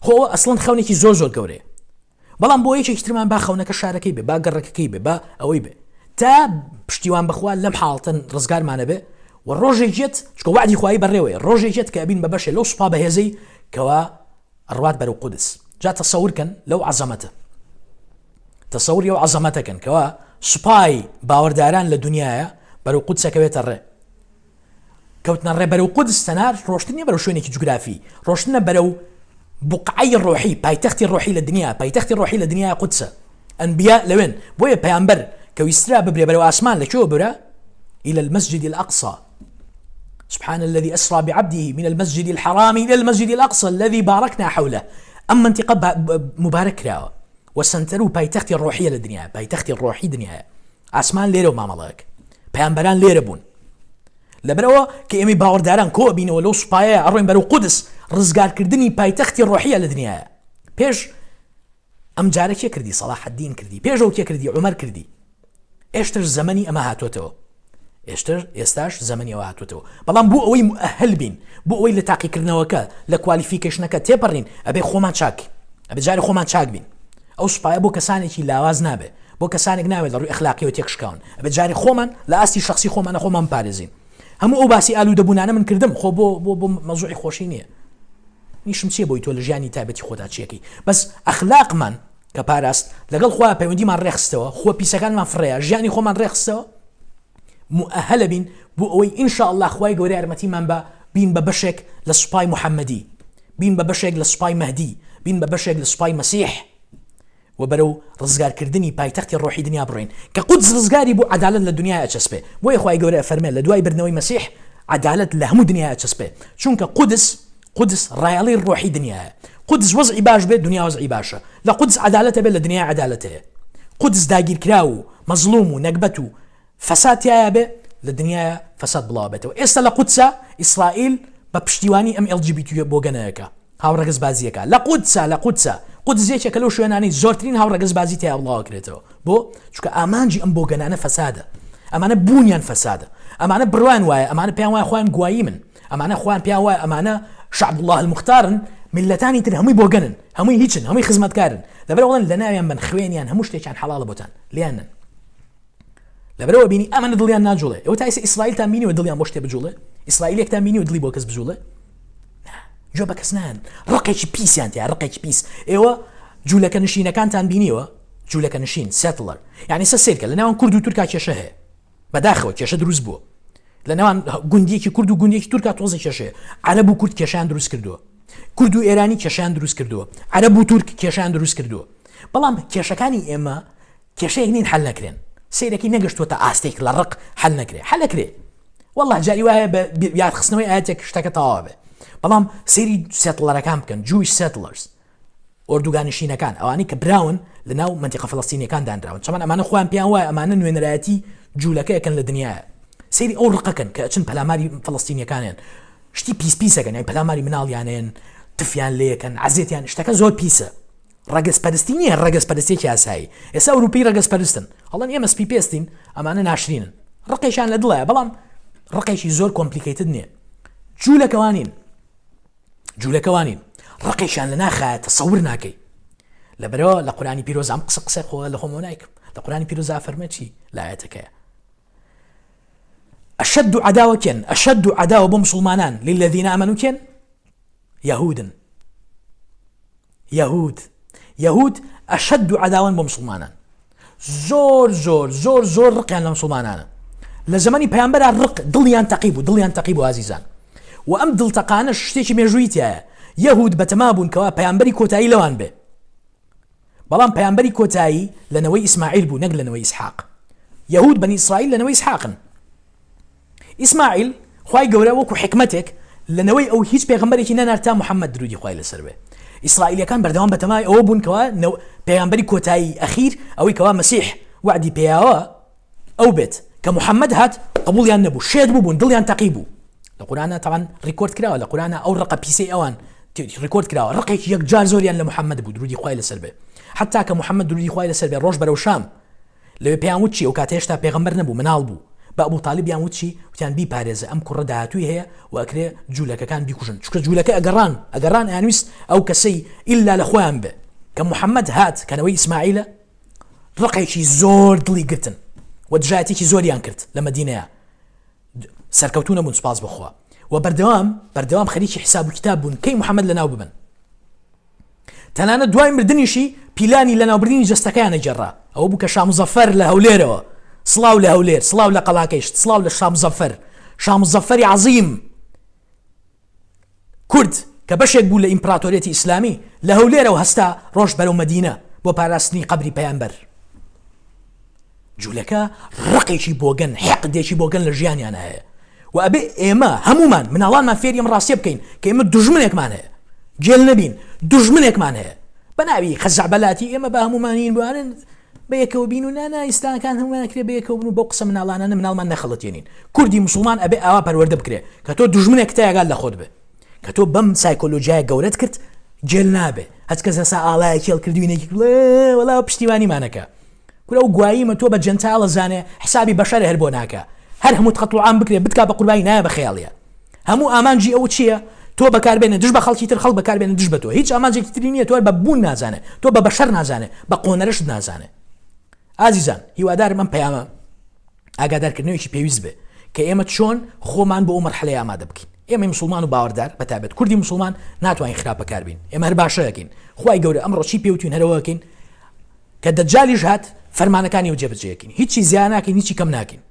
خۆ ئەسڵەن خەونێکی زۆر زۆر گەورەیە بەڵام بۆ یەکێکی ترمان با خەونەکە شارەکەی بێ با گەڕەکەکەی بێ با ئەوەی بێ تا پشتیوان بخوا لەم حاڵەتەن ڕزگارمانە بێ و ڕۆژێک جێت چکە وعدی خوای بەڕێوەیە ڕۆژێک جێت کە ئەبین بە بەشێ لەو سوپا بەهێزەی کەوا ڕوات بەرەو قودس جا تەسەورکەن لەو عەزەمەتە تەسەوری ئەو عەزەمەتەکەن کەوا سوپای باوەڕداران لە دنیاە بەرەو قودسەکەوێتە ڕێ کەوتنە ڕێ بەرەو قودس تەنار ڕۆشتن نیە بەرەو شوێنێکی جوگرافی ڕۆشتنە بەرەو بقعی ڕۆحی پایتەختی ڕۆحی لە دنیا پایتەختی ڕۆحی لە دنیا قودسە ئەنبیا لەوێن بۆیە پەیامبەر کە ویسترا ببرێ بەرەو ئاسمان لەکوێوە برە إلى المسجد الأقصى سبحان الذي أسرى بعبده من المسجد الحرام إلى المسجد الأقصى الذي باركنا حوله أما منطقة مبارك راوة وسنترو بايتختي الروحية للدنيا بايتختي الروحي دنيا عسمان ليرو ما ملاك بيامبران ليربون لبروا كإمي باورداران كو بين ولو سبايا أروين برو قدس رزقار كردني بايتختي الروحية للدنيا بيش أم جارك يكردي صلاح الدين كردي بيجو يكردي عمر كردي إيشتر زمني أما هاتوتو ئێستاش زەمەنیەوە هاتووەتەوە بەڵام بۆ ئەوەی مؤهل بین بۆ ئەوەی لە تاقیکردنەوەکە لە کوالیفیکیشنەکە تێپەڕین ئەبێ خۆمان چاک ئەبێ جارێ خۆمان چاک بین ئەو سوپایە بۆ کەسانێکی لاواز نابێ بۆ کەسانێک ناوێت لە ڕووی ئەخلاقیەوە تێکشکاون ئەبێ جارێ خۆمان لە ئاستی شخصی خۆمانە خۆمان پارێزین هەموو ئەو باسی ئالوودەبوونانە من کردم خۆ بۆ مەزوعی خۆشی نییە نیشم چیە بۆی تۆ لە ژیانی تایبەتی خۆتا چیەکەی بەس ئەخلاقمان کە پاراست لەگەڵ خوا پەیوەندیمان ڕێخستەوە خۆ پیسەکانمان فڕەیە ژیانی خۆمان ڕێخستەوە مؤهل بین بۆ ئەوەی ئینشاء الله خوای گەورەی یارمەتیمان بە بین بە بەشێک لە سوپای محەممەدی بین بە بەشێک لە سوپای مەهدی بین بە بەشێک لە سوپای مەسیح و بەرەو ڕزگارکردنی پایتەختی ڕۆحی دنیا بڕۆین کە قودس ڕزگاری بۆ عەدالەت لە دنیا ئەچەسپێ بۆیە خوای گەورە فەرمێ لە دوای بردنەوەی مەسیح عەدالەت لە هەموو دنیا ئەچەسپێ چونکە قودس ڕایەڵی ڕۆحی دنیاە قودس وەزعی باش بێت دنیا وەزعی باشە لە قودس عەدالەتە بێت لە دنیا عەدالەتەیە قودس داگیرکرا و مەزلوم و نەکبەت و فەسادیایە بێ لە دنیاە فەساد بڵاو بێتەوە ئێستا لە قودسە ئیسرائیل بە پشتیوانی ئەم LGBT بۆ گەنەیەەکە هاوڕەگەز بازیەکە لە قودسە قودس یەکێکە لەو شوێنانەی زۆرترین هاوڕەگەز بازی تیا بڵاوکرێتەوە بۆ چونکە ئامانجی ئەم بۆ گەنانە فەسادە ئەمانە بوونیان فەسادە ئەمانە بڕوان وایە ئەمانە پێیان وایە خۆیان گوایی من ئەمانە خۆیان پێیان وایە ئەمانە شعب الله المختارن ملەتانی تر هەمووی بۆ گەنن هەمووی هیچن هەمووی خزمەتکارن لەبەرەوەڵەن لە ناویان بن خوێنیان هەموو شتێکیان حەڵاڵە بۆتان لیانن لەبەرەوە بینی ئەمانە دڵیان ناجوڵێ ئەو تا ئێستا ئیسرائیلتان بینیوە دڵیان بۆ شتێ بجوڵێ ئیسرائیلێکتان بینیوە دڵی بۆ کەس بجوڵێ جۆ بە کەس نان ڕقێکی پیسیان تیا ڕقێکی پیس ئێوە جوولەکە نشینەکانتان بینیوە جوولەکە نشین سێتڵەر یعنی سەرکە لە ناوان کورد و تورکا کێشە هەیە بەداخەوە کێشە دروست بووە لە ناوان گوندیەکی کورد و گوندێکی تورکا تۆزە کێشەیە عەرەب و کورد کێشیان دروست کردووە کورد و ئێرانی کێشیان دروست کردووە عەرەب و تورک کێشیان دروست کردووە بەڵام کێشەکانی ئێمە کێشەیەک نین حەل نەکرێن سیرەکی نەگەشتووەتە ئاستێک لە ڕق حەل نەکرێ والله جاری وایە بە یادخستنەوەی ئاەتێک شتەکە تەواو بێ بەڵام سەیری سێتڵەرەکان بکەن جویش سێتڵەرز ئۆردوگانشینەکان ئەوانی کە براون لە ناو منتیقە فەڵەستینیەکان دانراون چەمان ئەمانە خۆیان پیان وایە ئەمانە نوێنەرایەتی جوولەکەیەکەن لە دنیاە سەیری ئەو ڕقەکەن کە ئەچن پەلاماری فەڵەستینیەکانیان شتی پیسەکەن یان پەلاماری مناڵیانێن تفیان لێەکەن عەزێتیان شتەکە زۆر پیسە ڕەگەزپەرستی نییە ڕەگەزپەرستێکی ئاسایی ئێستا ئەوروپی ڕەگەزپەرستن هەڵەن ئێمە سپی پێستین ئەمانە ناشرینن ڕقێکیان لە دڵایە بەڵام ڕقێکی زۆر کۆمپلیکیتد نییە. جوولەکەوانین ڕقێکیان لە ناخایە تەسەور ناکەی. لەبەرەوە لە قورآنی پیرۆز ئەم قسە خۆ لە خۆمەوە نایکم. لە قورآنی پیرۆزا فەرمێ چی لە ئایەتەکەیە ئەشەد عەداوە کێن ئەشەد عەداوە بۆ مسلمانان للذین ئامەنوا کێن یەهود ئەشەد عەداوەن بۆ مسلمانان زۆر ڕقیان لە مسلمانانە. لە زەمانی پەیامبەرا ڕق دڵیان تەقی بوو ئازیزان و ئەم دڵتەقانە شتێکی مێژوویتیایە. یەهود بەتەما بوون کەوا پەیامبەری کۆتایی لەوان بێ بەڵام پەیامبەری کۆتایی لەنەوەی ئیسماعیل بوو نەک لەنەوەی ئیسحاق. یەهود بەنی ئیسرائیل لەنەوەی ئیسحاقن. ئیسماعیل خوای گەورە وەکو حکمەتێک لەنەوەی ئەو هیچ پێغەمبەرێکی نەنارتا محەممەد درودی خوای لەسەر بێ. ئیسرائیلەکان بەردەوام بەتەمای ئەوە بوون کەوا پەیامبەری کۆتایی ئەخیر ئەوەی کەوا مەسیح وعدی پێیاوە ئەو بێت کە محەممەد هات قبولیان نەبوو شێت بوون دڵیان تەقی بوو. لە قورآنە تاوان ڕیکۆرد کراوە لە قورآنە ئەو ڕقە پیسەی ئەوان ڕیکۆرد کراوە ڕقێکی یەکجار زۆریان لە محەممەد بوو درودی خوای لەسەر بێ. حتا کە محەممەد درودی خوای لەسەر بێ ڕۆژ بەرەو شام لەوێ پێیان وچی ئەو کاتە هێشتا پێغەمبەر نەبوو مناڵ بوو بە ئەبوو تاالبیان وچی وتیان بیپارێزە ئەم کوڕە داهاتووی هەیە و ئەکرێ جوولەکەکان بیکوژن چونکە جوولەکە ئەگەڕان یانویست ئەو کەسەی ئیلا لە خۆیان بێ کە محەممەد هات کەنەوەی ئیسماعیلە ڕقێکی زۆر دڵی گرتن و دژایەتێکی زۆریان کرد لە مەدینەیە سەرکەوتوو نەبوون سپاس بخوا و بەردەوام خەریکی حساب و کتاب بوون کەی محەممەد لەناو ببن. تەنانەت دوای مردنیشی پیلانی لە ناوبردنی جەستەکەیان نەجێڕا ئەوە بوو کە شاه مزەفەر لە هەولێرەوە سڵاو لە هەولێر سڵاو لە قەڵاکەیش سڵاو لە شاه مزەفەری عەزیم کورد کە بەشێک بوو لە ئیمپراتۆریەتی ئیسلامی لە هەولێرەوە هەستا ڕۆژ بەرەو مەدینە بۆ پاراستنی قەبری پەیامبەر. جوولەکە ڕقێکی بۆگەن حەقدێکی بۆگەن لە ژیانیان هەیە و ئەبێ ئێمە هەمومان مناڵانمان فێری ئەم ڕاستیە بکەین کە ئێمە دوژمنێکمان هەیە جێل نەبین دوژمنێکمان هەیە بە ناوی خەزعبەلاتی ئێمە بە هەمومانین بوانن بەیەکەوە بین و نانە ئیسلامەکان هەمومانەکرێ بەیەکەوە بن و بۆ قسە مناڵانە مناڵمان نەخەڵەتێنین. کوردی مسلمان ئەبێ ئاوا پەروەردە بکرێ کە تۆ دوژمنێک تایگال لە خۆت بێ کە تۆ بەم سایکۆلۆژیای گەورەت کرد جێل نابێ هەچ کەس هەسا ئاڵایەکی هەڵکردوینێکی وەڵا پشتیوانیمانەکە کورە و گواییمە تۆ بە جەنتاڵە زانێ حسابی بەشەرە هەر بۆ ناکە هەر هەموو قەتڵعام بکرێ بتکا بە قوربانی نایە بە خەیاڵیە هەموو ئامانجی ئەو چییە تۆ بەکاربێنە دژ بە خەڵکی تر خەڵک بەکاربێنە دژ بە تۆ هیچ ئامانجێکی تری نییە تۆ بە بوون نازانێ تۆ بە بەشەر نازانێ بە قۆنەرشت نازانێ. ئازیزان هیوادارم ئەم پەیامە ئاگادارکردنەوەیکی پێویست بێ کە ئێمە چۆن خۆمان بۆ ئەو مەرحەلەیە ئامادە بکەین. ئێمە مسلمان و باوەڕدار بەتابەت کوردی مسلمان ناتوانین خراپ بەکاربین ئێمە هەر باشەکەین خوای گەورە ئەمڕۆ چی پێوتین هەرەوەکەین کە دەجالیش هات فەرمانەکانی و جێبەجێیەکەین هیچی زیان ناکەین هیچی کەم ناکەین.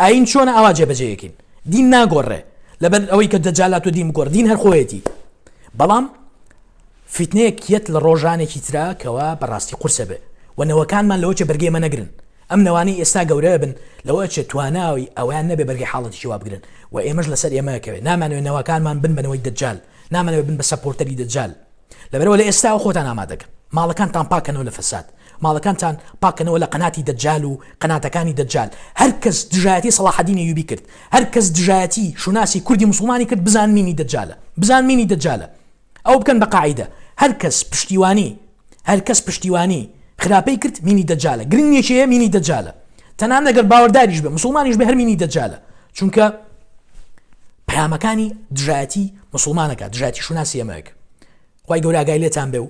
ئاین چۆنە ئاوا جێبەجێیەکەین دین ناگۆڕێ لەبەر ئەوەی کە دەجالات و دین بگۆڕ دین هەر خۆیەتی بەڵام فتنەیەکیەت لە ڕۆژانێکی ترا کەوا بەڕاستی قورسە بێ و نەوەکانمان لەوە چێ بەرگێمە نەگرن ئەم نەوانەی ئێستا گەورە بن لەوە چێ تواناوی ئەویان نەبێ بەرگی حاڵەتی وا بگرن و ئێمەش لەسەر ئێمەکەوێ نامانوێت نەوەکانمان بن بنەوەی دەجال نامانەوێت بن بە سەپۆرتەری دەجال لەبەرەوە لە ئێستا خۆتان ئامادەکەن ماڵەکانتان پاکەنەوە لە فەساد ماڵەکانتان پاکەنەوە لە قەناتی دەجال و قەناتەکانی دەجال هەر کەس دژایەتی سەلاحەدین ئەیوبی کرد هەر کەس دژایەتی شوناسی کوردی مسلمانی کرد بزانمینی دەجالە ئەو بکەن بە قاعیدە هەر کەس پشتیوانی خراپەی کرد مینی دەجالە گرنگێکیە مینی دەجالە تەنان لەگەر باوەڕداریش بێ مسلمانیش بێ هەر مینی دەجالە چونکە پەیامەکانی دژایەتی مسلمانەکە دژایەتی شوناسی ئەمەیەک خوای گەورە ئاگای لێتان بێ و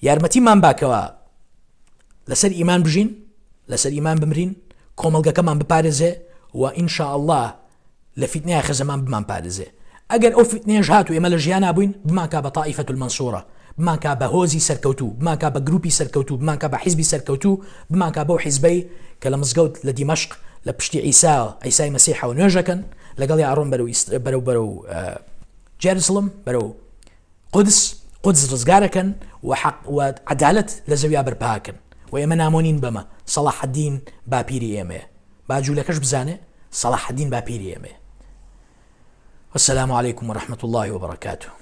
یارمەتیمان باکەوە لەسەر ئیمان بژین لەسەر ئیمان بمرین کۆمەڵگەکەمان بپارێزێ و ئینشاء الله لە فیتنەیە خەزەمان بمان پارێزێ ئەگەر ئەو فیتنەیەش هات و ئێمە لە ژیان نابووین بمانکە بە تائیفەة المەنسوورە بمانکە بە هۆزی سەرکەوتوو بمانکە بە گروپی سەرکەوتوو بمانکە بە حیزبی سەرکەوتوو بمانکە بەو حیزبەی کە لە مزگەوت لە دیمەشق لە پشتی عیسای مەسیحەوە نوێژەکەن لەگەڵی ئاڕۆن بەرەو جێروسڵم بەرەو قودس ڕزگارەکەن و عەدالەت لە زەویا بەرپاکەن و ئێمە نامۆنین بەمە سەلاحەدین باپیری ئێمەیە باجوولەکەش بزانێ سەلاحەدین باپیری ئێمەیە. والسلام عليكم ورحمة الله وبركاته.